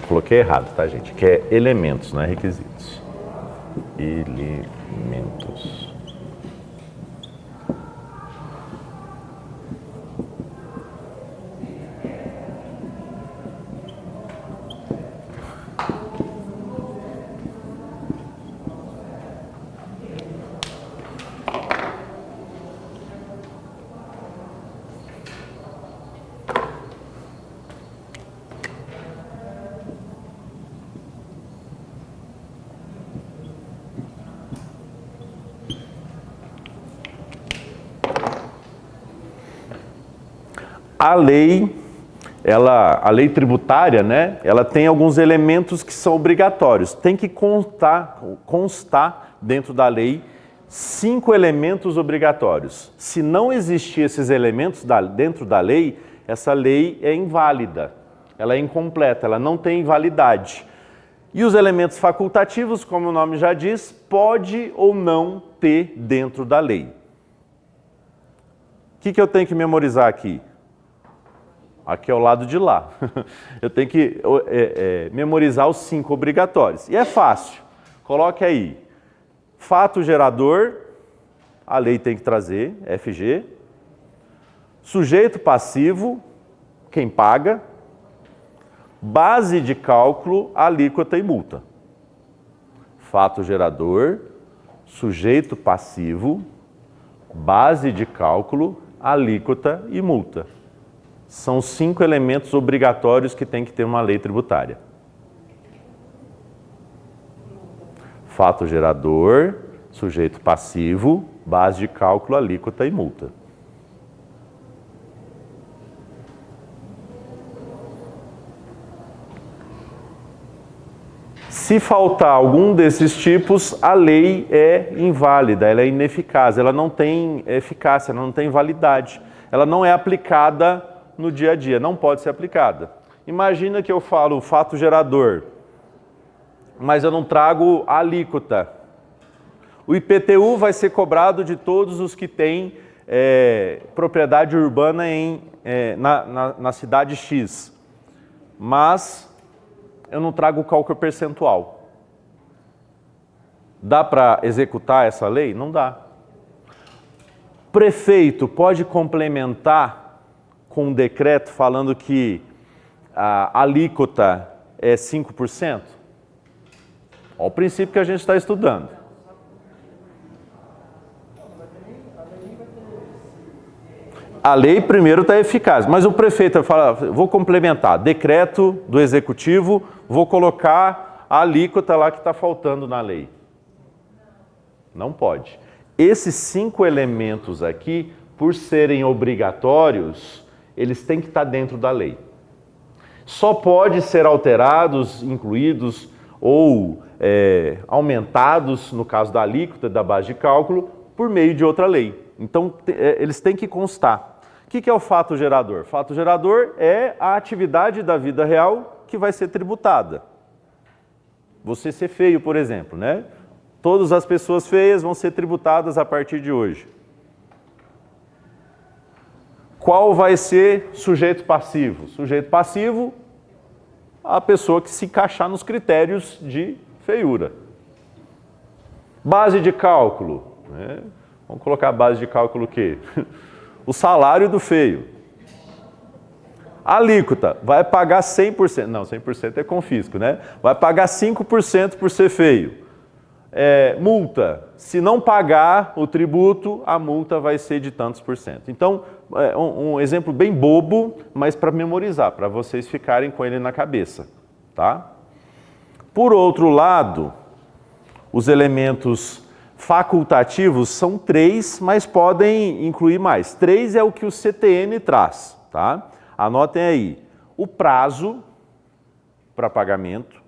Coloquei errado, tá, gente? Que é elementos, não é requisitos. Elementos. A lei tributária, né, ela tem alguns elementos que são obrigatórios. Tem que constar dentro da lei 5 elementos obrigatórios. Se não existir esses elementos dentro da lei, essa lei é inválida, ela é incompleta, ela não tem validade. E os elementos facultativos, como o nome já diz, pode ou não ter dentro da lei. O que eu tenho que memorizar aqui? Aqui é o lado de lá. Eu tenho que memorizar os 5 obrigatórios. E é fácil. Coloque aí. Fato gerador, a lei tem que trazer, FG. Sujeito passivo, quem paga. Base de cálculo, alíquota e multa. Fato gerador, sujeito passivo, base de cálculo, alíquota e multa. São 5 elementos obrigatórios que tem que ter uma lei tributária. Fato gerador, sujeito passivo, base de cálculo, alíquota e multa. Se faltar algum desses tipos, a lei é inválida, ela é ineficaz, ela não tem eficácia, ela não tem validade. Ela não é aplicada no dia a dia, não pode ser aplicada. Imagina que eu falo fato gerador, mas eu não trago a alíquota. O IPTU vai ser cobrado de todos os que têm propriedade urbana na cidade X, mas eu não trago o cálculo percentual. Dá para executar essa lei? Não dá. Prefeito pode complementar com um decreto falando que a alíquota é 5%? Olha o princípio que a gente está estudando. A lei primeiro está eficaz, mas o prefeito fala, vou complementar, decreto do executivo, vou colocar a alíquota lá que está faltando na lei. Não pode. Esses 5 elementos aqui, por serem obrigatórios, eles têm que estar dentro da lei. Só pode ser alterados, incluídos ou aumentados, no caso da alíquota, da base de cálculo, por meio de outra lei. Então, eles têm que constar. O que é o fato gerador? Fato gerador é a atividade da vida real que vai ser tributada. Você ser feio, por exemplo, né? Todas as pessoas feias vão ser tributadas a partir de hoje. Qual vai ser sujeito passivo? Sujeito passivo, a pessoa que se encaixar nos critérios de feiura. Base de cálculo, né? Vamos colocar a base de cálculo o quê? O salário do feio. Alíquota, vai pagar 100%. Não, 100% é confisco, né? Vai pagar 5% por ser feio. Multa, se não pagar o tributo, a multa vai ser de tantos por cento. Então, um exemplo bem bobo, mas para memorizar, para vocês ficarem com ele na cabeça, tá? Por outro lado, os elementos facultativos são 3, mas podem incluir mais. 3 é o que o CTN traz, tá? Anotem aí. O prazo para pagamento.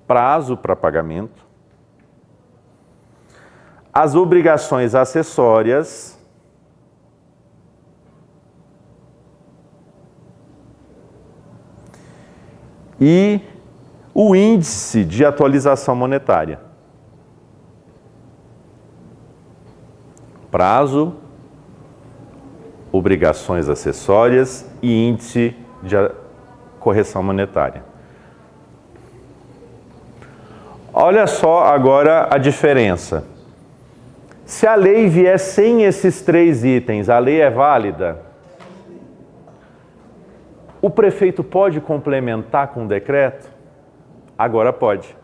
Prazo para pagamento. As obrigações acessórias. E o índice de atualização monetária. Prazo, obrigações acessórias e índice de correção monetária. Olha só agora a diferença. Se a lei vier sem esses 3 itens, a lei é válida? O prefeito pode complementar com decreto? Agora pode,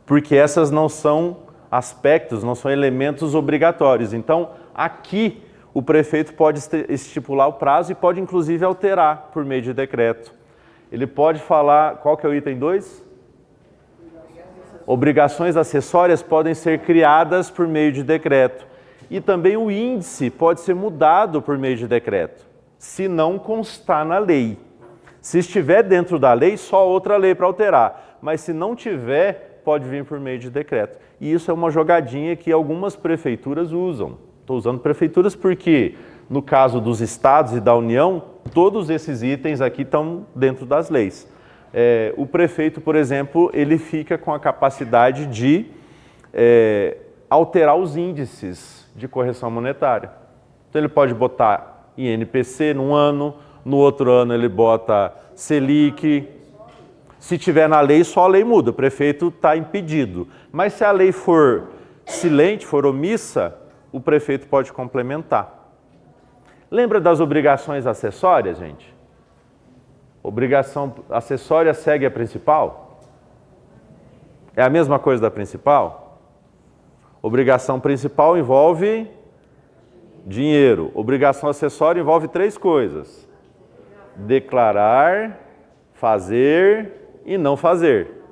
porque essas não são aspectos, não são elementos obrigatórios. Então, aqui o prefeito pode estipular o prazo e pode inclusive alterar por meio de decreto. Ele pode falar, qual que é o item 2? Obrigações acessórias podem ser criadas por meio de decreto. E também o índice pode ser mudado por meio de decreto, se não constar na lei. Se estiver dentro da lei, só outra lei para alterar. Mas se não tiver, pode vir por meio de decreto. E isso é uma jogadinha que algumas prefeituras usam. Estou usando prefeituras porque, no caso dos estados e da União, todos esses itens aqui estão dentro das leis. O prefeito, por exemplo, ele fica com a capacidade de alterar os índices de correção monetária. Então ele pode botar INPC num ano, no outro ano ele bota Selic. Se tiver na lei, só a lei muda, o prefeito está impedido. Mas se a lei for silente, for omissa, o prefeito pode complementar. Lembra das obrigações acessórias, gente? Obrigação acessória segue a principal? É a mesma coisa da principal? Obrigação principal envolve dinheiro. Obrigação acessória envolve 3 coisas: declarar, fazer e não fazer.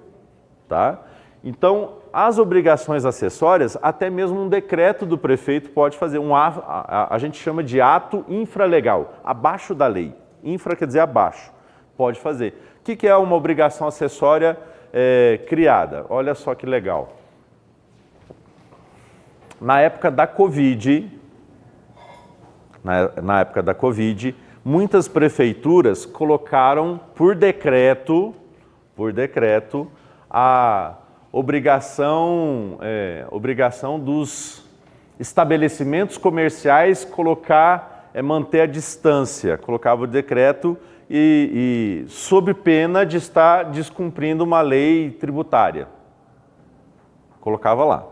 Tá? Então, as obrigações acessórias, até mesmo um decreto do prefeito pode fazer. A gente chama de ato infralegal, abaixo da lei. Infra quer dizer abaixo. Pode fazer. O que é uma obrigação acessória criada? Olha só que legal. Na época da Covid, muitas prefeituras colocaram por decreto a obrigação dos estabelecimentos comerciais manter a distância. Colocava o decreto e sob pena de estar descumprindo uma lei tributária. Colocava lá.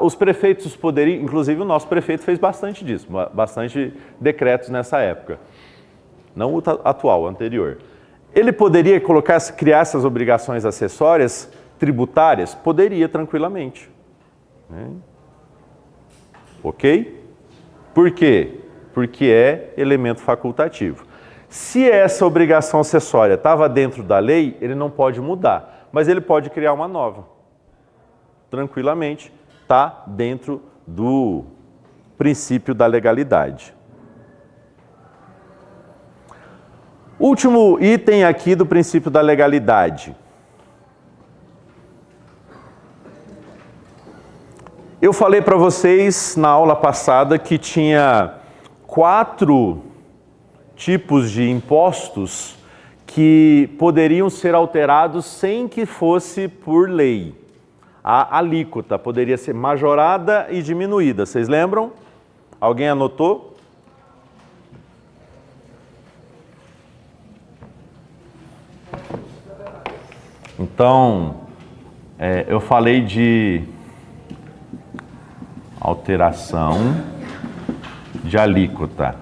Os prefeitos poderiam, inclusive o nosso prefeito fez bastante disso, bastante decretos nessa época. Não o atual, o anterior. Ele poderia criar essas obrigações acessórias tributárias? Poderia, tranquilamente. Ok? Por quê? Porque é elemento facultativo. Se essa obrigação acessória estava dentro da lei, ele não pode mudar, mas ele pode criar uma nova. tranquilamente, está dentro do princípio da legalidade. Último item aqui do princípio da legalidade. Eu falei para vocês na aula passada que tinha 4 tipos de impostos que poderiam ser alterados sem que fosse por lei. A alíquota poderia ser majorada e diminuída. Vocês lembram? Alguém anotou? Então, eu falei de alteração de alíquota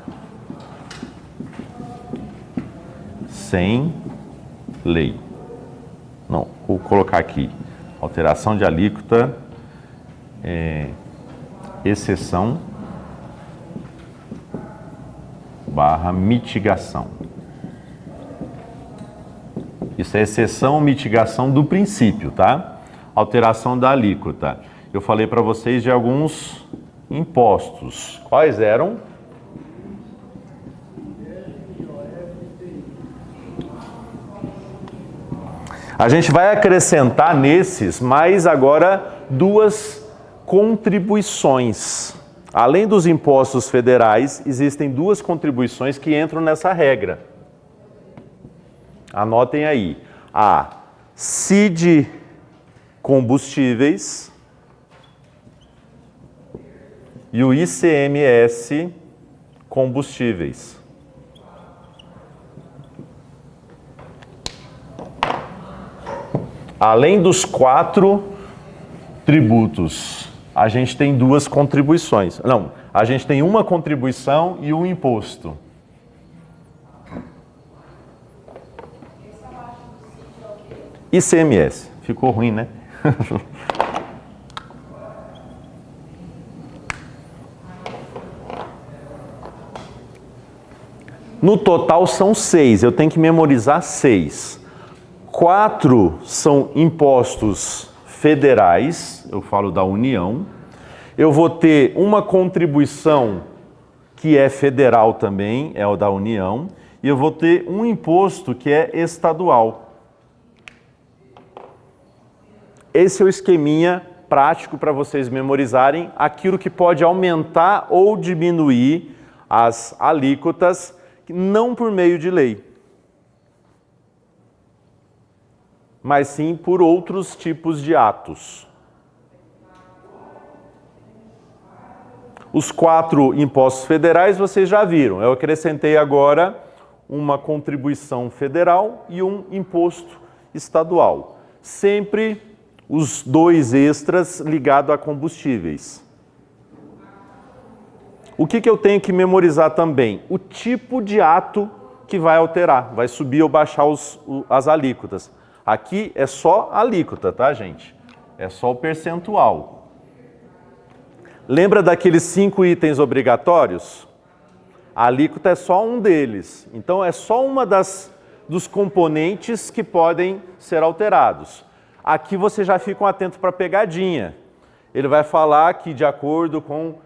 sem lei. Não, vou colocar aqui. Alteração de alíquota, exceção / mitigação. Isso é exceção ou mitigação do princípio, tá? Alteração da alíquota. Eu falei para vocês de alguns impostos. Quais eram? A gente vai acrescentar nesses mais agora 2 contribuições. Além dos impostos federais, existem 2 contribuições que entram nessa regra. Anotem aí. A CID combustíveis e o ICMS combustíveis. Além dos 4 tributos, a gente tem 2 contribuições. Não, a gente tem uma contribuição e um imposto. ICMS. Ficou ruim, né? No total são 6. Eu tenho que memorizar 6. 4 são impostos federais, eu falo da União. Eu vou ter uma contribuição que é federal também, é o da União. E eu vou ter um imposto que é estadual. Esse é o esqueminha prático para vocês memorizarem aquilo que pode aumentar ou diminuir as alíquotas, não por meio de lei, mas sim por outros tipos de atos. Os 4 impostos federais vocês já viram. Eu acrescentei agora uma contribuição federal e um imposto estadual. Sempre os 2 extras ligados a combustíveis. O que eu tenho que memorizar também? O tipo de ato que vai alterar, vai subir ou baixar as alíquotas. Aqui é só a alíquota, tá, gente? É só o percentual. Lembra daqueles 5 itens obrigatórios? A alíquota é só um deles. Então, é só uma dos componentes que podem ser alterados. Aqui vocês já ficam atentos para a pegadinha. Ele vai falar que, de acordo com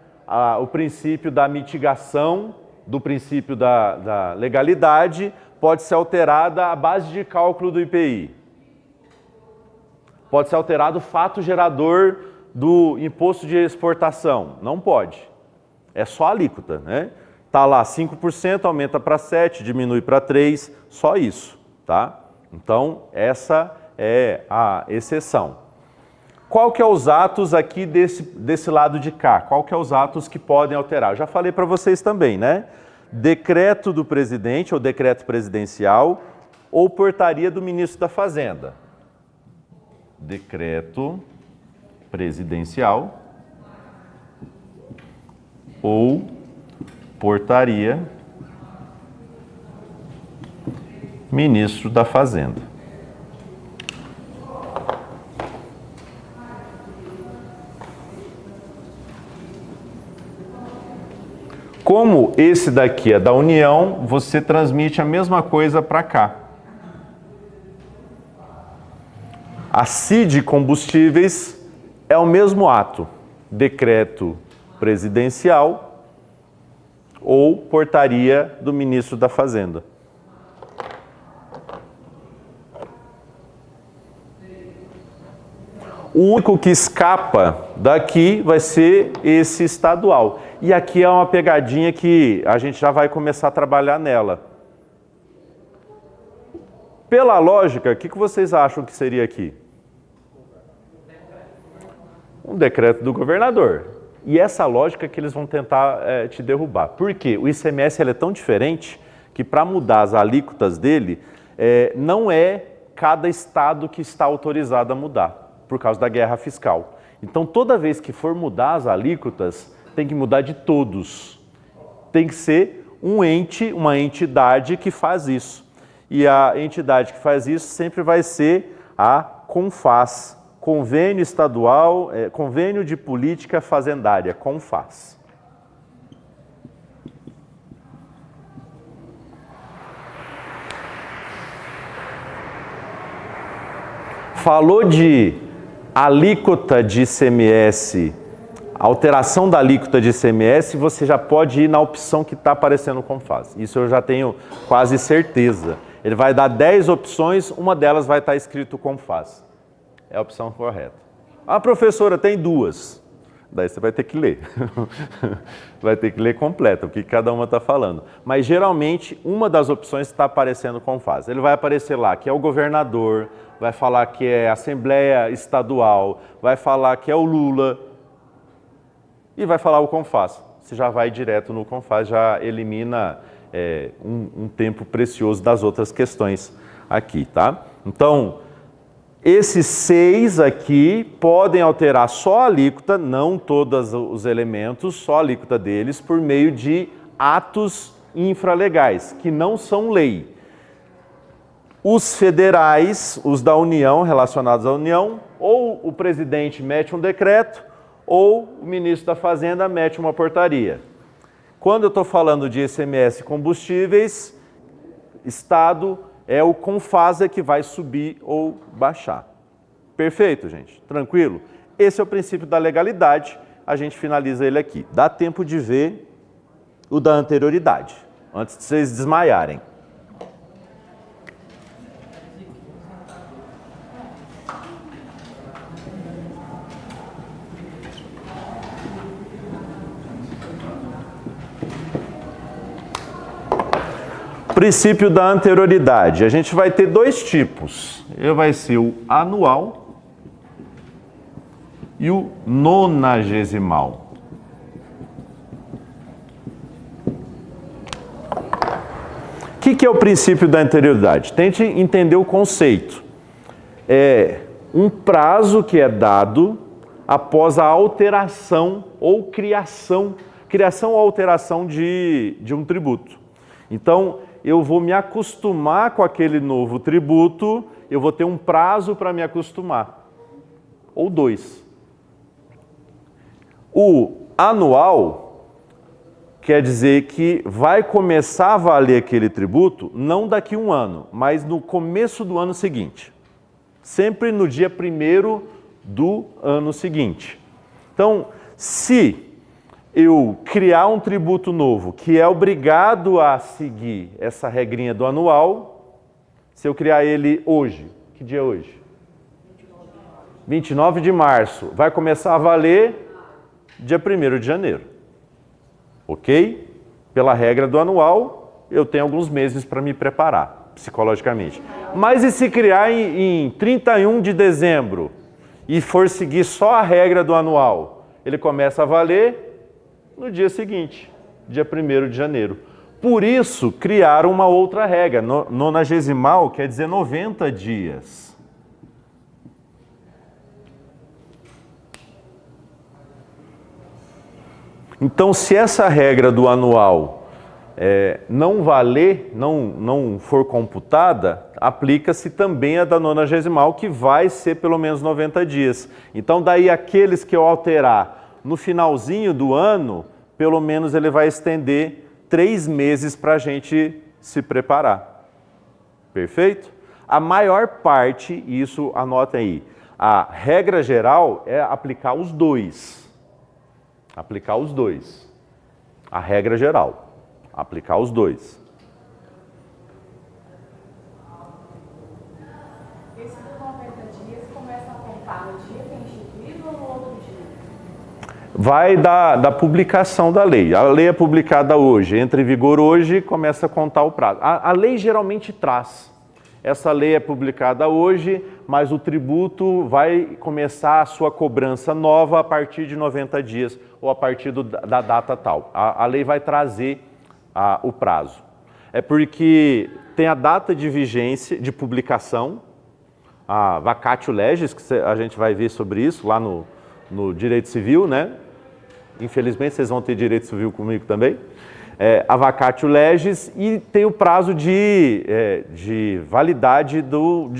o princípio da mitigação, do princípio da legalidade, pode ser alterada a base de cálculo do IPI. Pode ser alterado o fato gerador do imposto de exportação. Não pode. É só a alíquota, né? Está lá 5%, aumenta para 7%, diminui para 3%, só isso, tá? Então, essa é a exceção. Qual que é os atos aqui desse lado de cá? Qual que é os atos que podem alterar? Eu já falei para vocês também, né? Decreto do presidente ou decreto presidencial ou portaria do ministro da Fazenda. Decreto presidencial ou portaria ministro da Fazenda. Como esse daqui é da União, você transmite a mesma coisa para cá. A CID Combustíveis É o mesmo ato, decreto presidencial ou portaria do ministro da Fazenda. O único que escapa daqui vai ser esse estadual. E aqui é uma pegadinha que a gente já vai começar a trabalhar nela. Pela lógica, o que vocês acham que seria aqui? Um decreto do governador. E essa lógica que eles vão tentar te derrubar. Por quê? O ICMS ele é tão diferente que para mudar as alíquotas dele, não é cada estado que está autorizado a mudar, por causa da guerra fiscal. Então, toda vez que for mudar as alíquotas, tem que mudar de todos. Tem que ser um ente, uma entidade que faz isso. E a entidade que faz isso sempre vai ser a CONFAZ, Convênio Estadual, Convênio de Política Fazendária, CONFAZ. Falou de alíquota de ICMS, alteração da alíquota de ICMS, você já pode ir na opção que está aparecendo no CONFAZ. Isso eu já tenho quase certeza. Ele vai dar 10 opções, uma delas vai estar escrito CONFAZ. É a opção correta. Ah, professora, tem 2. Daí você vai ter que ler. Vai ter que ler completa, o que cada uma está falando. Mas geralmente, uma das opções está aparecendo CONFAZ. Ele vai aparecer lá que é o governador, vai falar que é a Assembleia Estadual, vai falar que é o Lula e vai falar o CONFAZ. Você já vai direto no CONFAZ, já elimina um tempo precioso das outras questões aqui, tá? Então, esses 6 aqui podem alterar só a alíquota, não todos os elementos, só a alíquota deles, por meio de atos infralegais, que não são lei. Os federais, os da União, relacionados à União, ou o presidente mete um decreto, ou o ministro da Fazenda mete uma portaria. Quando eu estou falando de ICMS combustíveis, Estado, é o CONFAZ que vai subir ou baixar. Perfeito, gente? Tranquilo? Esse é o princípio da legalidade, a gente finaliza ele aqui. Dá tempo de ver o da anterioridade, antes de vocês desmaiarem. Princípio da anterioridade. A gente vai ter 2 tipos. Vai ser o anual e o nonagesimal. O que é o princípio da anterioridade? Tente entender o conceito. É um prazo que é dado após a alteração ou criação ou alteração de um tributo. Então, eu vou me acostumar com aquele novo tributo, eu vou ter um prazo para me acostumar, ou 2. O anual quer dizer que vai começar a valer aquele tributo, não daqui a um ano, mas no começo do ano seguinte. Sempre no dia 1º do ano seguinte. Então, se eu criar um tributo novo que é obrigado a seguir essa regrinha do anual, se eu criar ele hoje, que dia é hoje? 29 de março, vai começar a valer dia 1º de janeiro. Ok? Pela regra do anual, eu tenho alguns meses para me preparar, psicologicamente. Mas e se criar em 31 de dezembro e for seguir só a regra do anual? Ele começa a valer no dia seguinte, dia 1º de janeiro. Por isso, criaram uma outra regra. Nonagesimal quer dizer 90 dias. Então, se essa regra do anual não valer, não for computada, aplica-se também a da nonagesimal, que vai ser pelo menos 90 dias. Então, daí aqueles que eu alterar no finalzinho do ano, pelo menos ele vai estender 3 meses para a gente se preparar. Perfeito? A maior parte, e isso anotem aí, A regra geral é aplicar os dois. Aplicar os dois. A regra geral. Aplicar os dois. Esse dos 90 dias começa a contar no dia que é instituído ou no outro dia? Vai da publicação da lei. A lei é publicada hoje, entra em vigor hoje, começa a contar o prazo. A lei geralmente traz. Essa lei é publicada hoje, mas o tributo vai começar a sua cobrança nova a partir de 90 dias ou a partir da data tal. A lei vai trazer o prazo. É porque tem a data de vigência, de publicação, a vacatio legis, que a gente vai ver sobre isso lá no direito civil, né? Infelizmente vocês vão ter direito civil comigo também. A vacatio legis e tem o prazo de validade do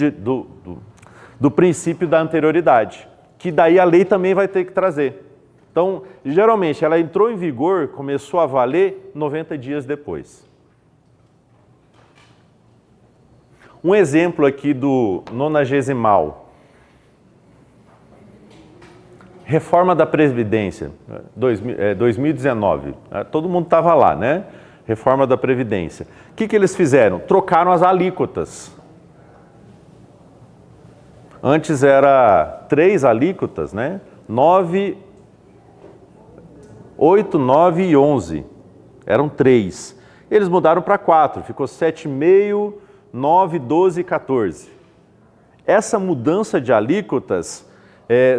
princípio da anterioridade, que daí a lei também vai ter que trazer. Então, geralmente, ela entrou em vigor, começou a valer 90 dias depois. Um exemplo aqui do 90º. Reforma da Previdência, 2019, todo mundo estava lá, né? Reforma da Previdência. O que eles fizeram? Trocaram as alíquotas. Antes era 3 alíquotas, né? 9, 8, 9 e 11. Eram 3. Eles mudaram para 4, ficou 7,5, 9, 12 e 14. Essa mudança de alíquotas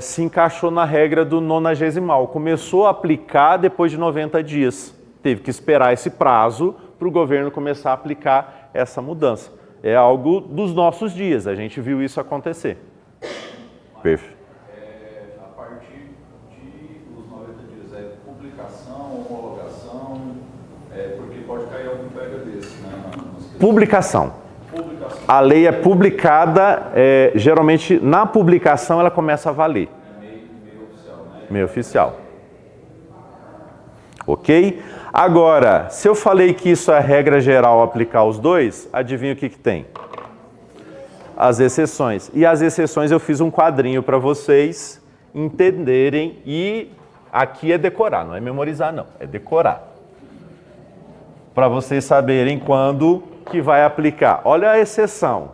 se encaixou na regra do 90º. Começou a aplicar depois de 90 dias. Teve que esperar esse prazo para o governo começar a aplicar essa mudança. É algo dos nossos dias, a gente viu isso acontecer. Perfeito. A partir dos 90 dias, publicação, homologação, porque pode cair algum pega desse, né? Publicação. A lei é publicada, geralmente na publicação ela começa a valer. Meio oficial, né? Meio oficial. Ok? Agora, se eu falei que isso é regra geral aplicar os dois, adivinha o que tem? As exceções. E as exceções eu fiz um quadrinho para vocês entenderem e aqui é decorar, não é memorizar não, é decorar. Para vocês saberem quando que vai aplicar. Olha a exceção.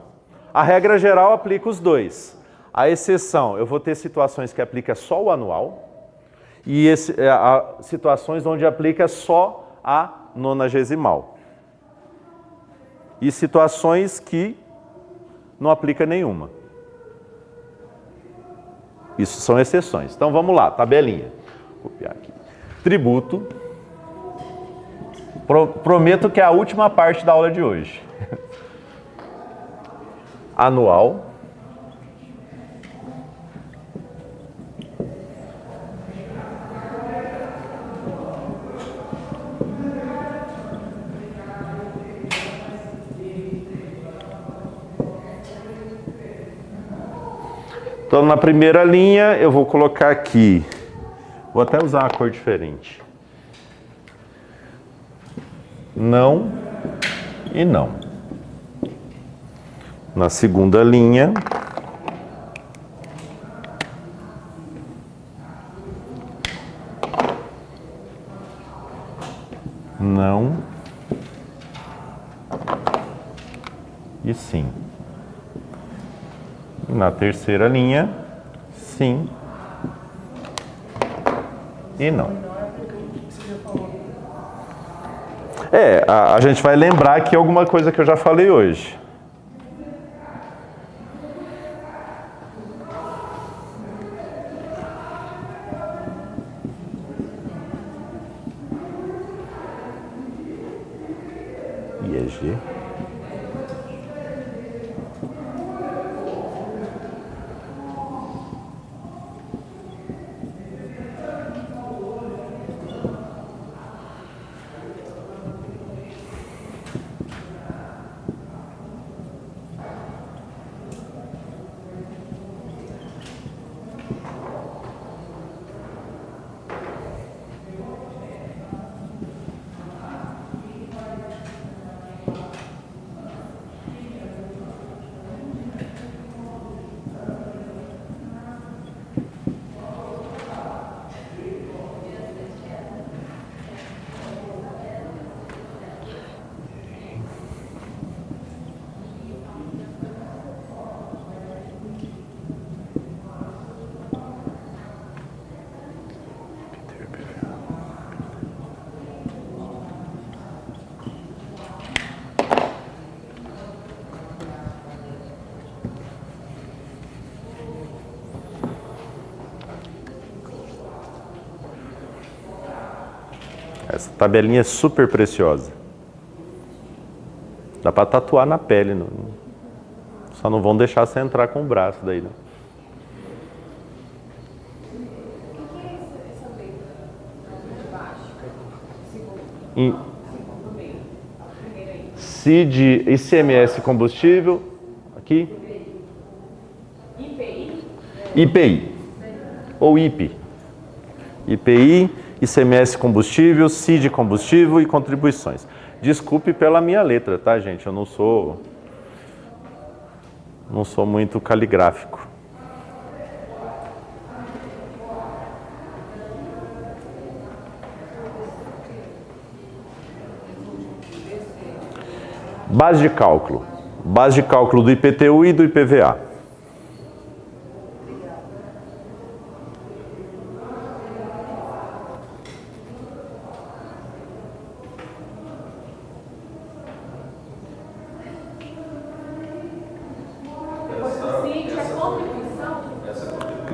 A regra geral aplica os dois. A exceção, eu vou ter situações que aplica só o anual e situações onde aplica só a 90º. E situações que não aplica nenhuma. Isso são exceções. Então vamos lá, tabelinha. Vou copiar aqui. Tributo. Prometo que é a última parte da aula de hoje. Anual. Então, na primeira linha, eu vou colocar aqui. Vou até usar uma cor diferente. Não e não. Na segunda linha, não e sim. Na terceira linha, sim e não. A gente vai lembrar aqui alguma coisa que eu já falei hoje. IEG. Essa tabelinha é super preciosa. Dá para tatuar na pele. Só não vão deixar você entrar com o braço daí, né? O que é essa letra de baixo? Segundo. Segundo meio. A primeira aí. C de ICMS combustível. Aqui. IPI? IPI. Ou IP. IPI, ICMS combustível, C de combustível e contribuições. Desculpe pela minha letra, tá, gente? Eu não sou muito caligráfico. Base de cálculo. Base de cálculo do IPTU e do IPVA.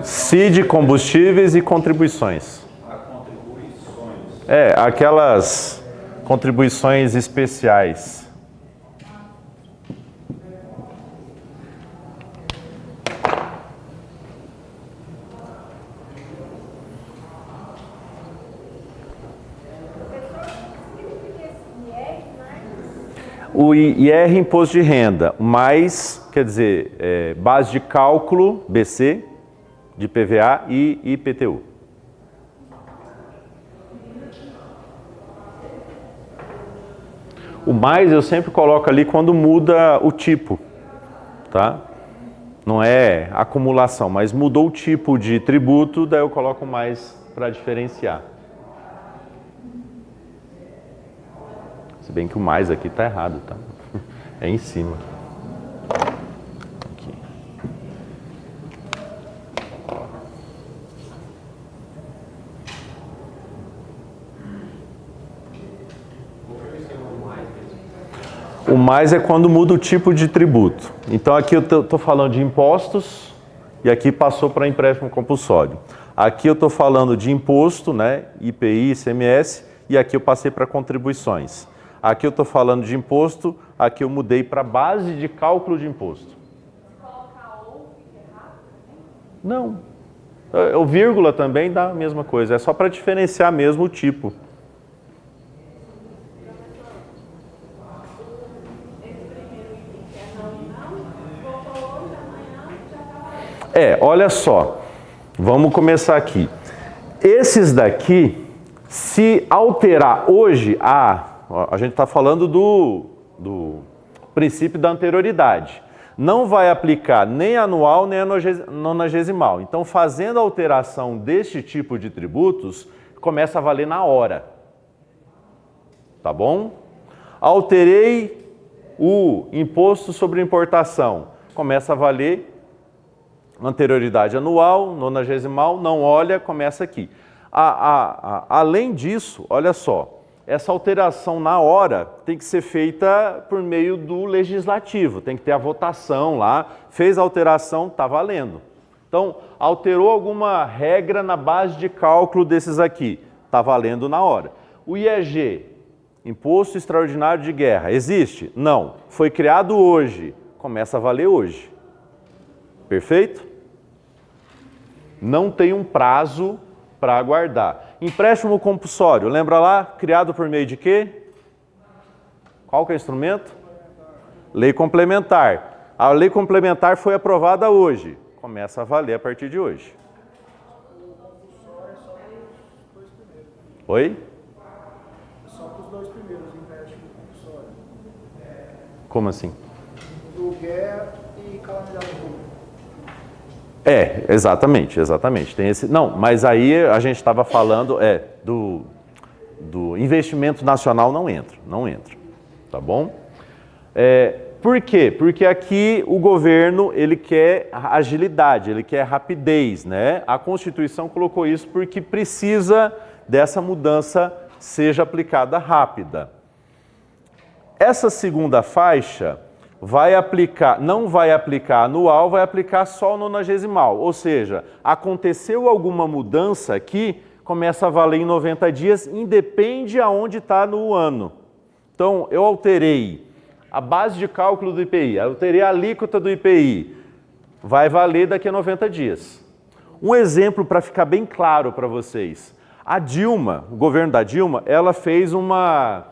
C de combustíveis e contribuições. Contribuições. É, aquelas contribuições especiais. O IR, imposto de renda, mais, quer dizer, base de cálculo, BC, de PVA e IPTU. O mais eu sempre coloco ali quando muda o tipo, tá? Não é acumulação, mas mudou o tipo de tributo, daí eu coloco mais para diferenciar. Se bem que o mais aqui está errado, tá? É em cima. Aqui. O mais é quando muda o tipo de tributo. Então aqui eu estou falando de impostos e aqui passou para empréstimo compulsório. Aqui eu estou falando de imposto, né? IPI, ICMS, e aqui eu passei para contribuições. Aqui eu estou falando de imposto, aqui eu mudei para base de cálculo de imposto. Se colocar ou, fica errado? Não. O vírgula também dá a mesma coisa, é só para diferenciar mesmo o tipo. Olha só, vamos começar aqui. Esses daqui, se alterar hoje, a gente está falando do princípio da anterioridade. Não vai aplicar nem anual, nem a nonagesimal. Então, fazendo a alteração deste tipo de tributos, começa a valer na hora. Tá bom? Alterei o imposto sobre importação. Começa a valer anterioridade anual, nonagesimal, não olha, começa aqui. Além disso, olha só, essa alteração na hora tem que ser feita por meio do legislativo, tem que ter a votação lá, fez a alteração, está valendo. Então, alterou alguma regra na base de cálculo desses aqui, está valendo na hora. O IEG, Imposto Extraordinário de Guerra, existe? Não. Foi criado hoje, começa a valer hoje. Perfeito? Não tem um prazo para aguardar. Empréstimo compulsório, lembra lá? Criado por meio de quê? Qual que é o instrumento? Lei complementar. A lei complementar foi aprovada hoje. Começa a valer a partir de hoje. Oi? Só para os dois primeiros, empréstimo compulsório. Como assim? Do guerra e calamidade pública. Exatamente. Tem esse. Não, mas aí a gente estava falando do investimento nacional não entra, tá bom? Por quê? Porque aqui o governo ele quer agilidade, ele quer rapidez, né? A Constituição colocou isso porque precisa dessa mudança seja aplicada rápida. Essa segunda faixa não vai aplicar anual, vai aplicar só o nonagesimal. Ou seja, aconteceu alguma mudança aqui, começa a valer em 90 dias, independe aonde está no ano. Então, eu alterei a base de cálculo do IPI, alterei a alíquota do IPI, vai valer daqui a 90 dias. Um exemplo para ficar bem claro para vocês. A Dilma, o governo da Dilma, ela fez uma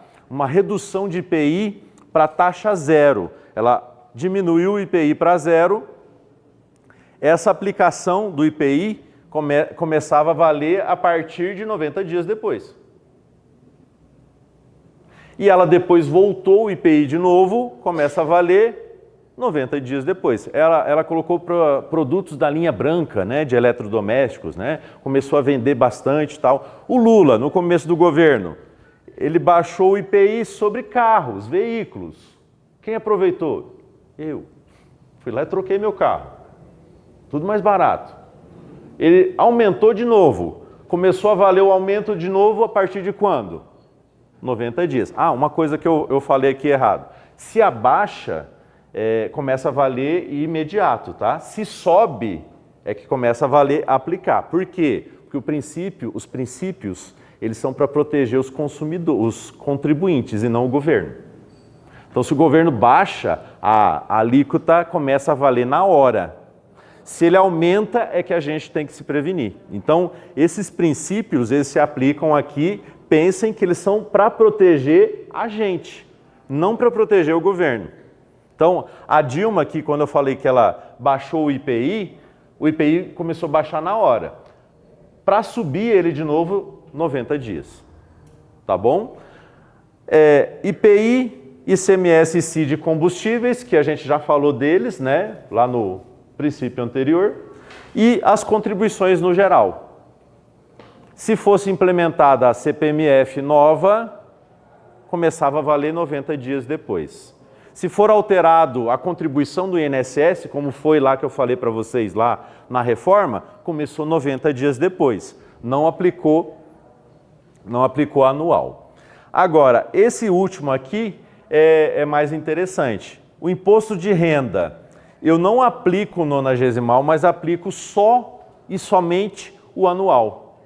redução de IPI para taxa zero. Ela diminuiu o IPI para zero. Essa aplicação do IPI começava a valer a partir de 90 dias depois. E ela depois voltou o IPI de novo, começa a valer 90 dias depois. Ela colocou para produtos da linha branca, né, de eletrodomésticos, né, começou a vender bastante e tal. O Lula, no começo do governo, ele baixou o IPI sobre carros, veículos. Quem aproveitou? Eu. Fui lá e troquei meu carro. Tudo mais barato. Ele aumentou de novo. Começou a valer o aumento de novo a partir de quando? 90 dias. Ah, uma coisa que eu falei aqui errado. Se abaixa, começa a valer imediato, tá? Se sobe, é que começa a valer aplicar. Por quê? Porque os princípios, eles são para proteger os consumidores, os contribuintes e não o governo. Então, se o governo baixa, a alíquota começa a valer na hora. Se ele aumenta, é que a gente tem que se prevenir. Então, esses princípios, eles se aplicam aqui, pensem que eles são para proteger a gente, não para proteger o governo. Então, a Dilma aqui, quando eu falei que ela baixou o IPI começou a baixar na hora. Para subir ele de novo, 90 dias. Tá bom? IPI, ICMS e CID de combustíveis, que a gente já falou deles, né? Lá no princípio anterior, e as contribuições no geral. Se fosse implementada a CPMF nova, começava a valer 90 dias depois. Se for alterado a contribuição do INSS, como foi lá que eu falei para vocês lá na reforma, começou 90 dias depois. Não aplicou anual. Agora, esse último aqui é mais interessante. O imposto de renda. Eu não aplico o nonagesimal, mas aplico só e somente o anual.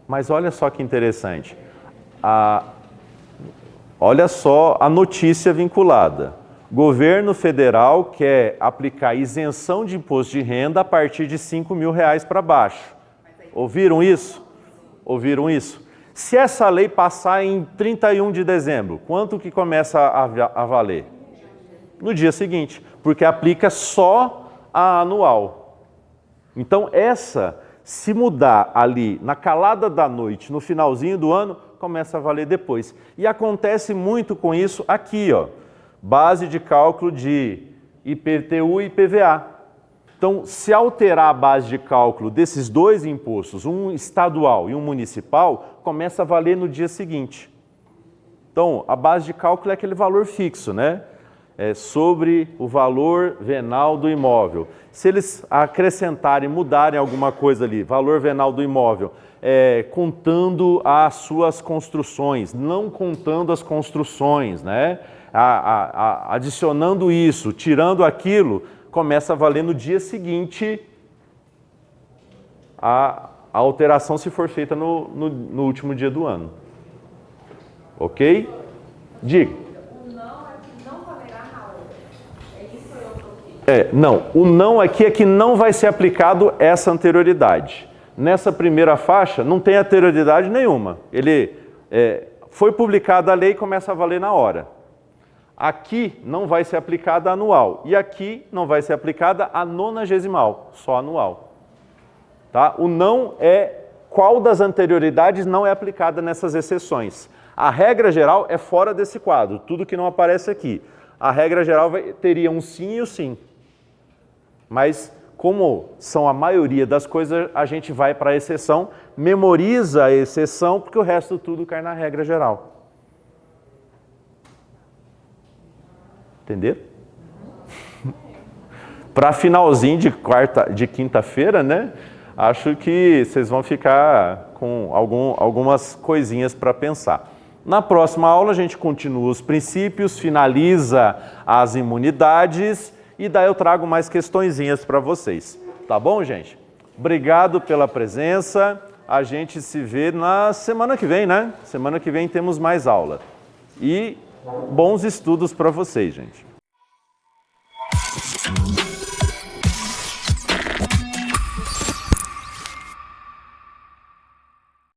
Mas olha só que interessante. Olha só a notícia vinculada. Governo federal quer aplicar isenção de imposto de renda a partir de R$ 5.000 para baixo. Ouviram isso? Ouviram isso? Se essa lei passar em 31 de dezembro, quanto que começa a valer? No dia seguinte, porque aplica só a anual. Então se mudar ali na calada da noite, no finalzinho do ano, começa a valer depois. E acontece muito com isso aqui, ó, base de cálculo de IPTU e IPVA. Então, se alterar a base de cálculo desses dois impostos, um estadual e um municipal, começa a valer no dia seguinte. Então, a base de cálculo é aquele valor fixo, né? Sobre o valor venal do imóvel. Se eles acrescentarem, mudarem alguma coisa ali, valor venal do imóvel, contando as suas construções, não contando as construções, né? Adicionando isso, tirando aquilo, começa a valer no dia seguinte a alteração se for feita no último dia do ano. Ok? Diga. O não é que não valerá na hora. É isso que eu troquei. Não, o não aqui é que não vai ser aplicado essa anterioridade. Nessa primeira faixa não tem anterioridade nenhuma. Foi publicada a lei e começa a valer na hora. Aqui não vai ser aplicada anual e aqui não vai ser aplicada a nonagesimal, só anual. Tá? O não qual das anterioridades não é aplicada nessas exceções. A regra geral é fora desse quadro, tudo que não aparece aqui. A regra geral teria um sim e o sim. Mas como são a maioria das coisas, a gente vai para a exceção, memoriza a exceção, porque o resto tudo cai na regra geral. Entenderam? Para finalzinho de quinta-feira, né? Acho que vocês vão ficar com algumas coisinhas para pensar. Na próxima aula a gente continua os princípios, finaliza as imunidades e daí eu trago mais questõezinhas para vocês. Tá bom, gente? Obrigado pela presença. A gente se vê na semana que vem, né? Semana que vem temos mais aula. E bons estudos para vocês, gente.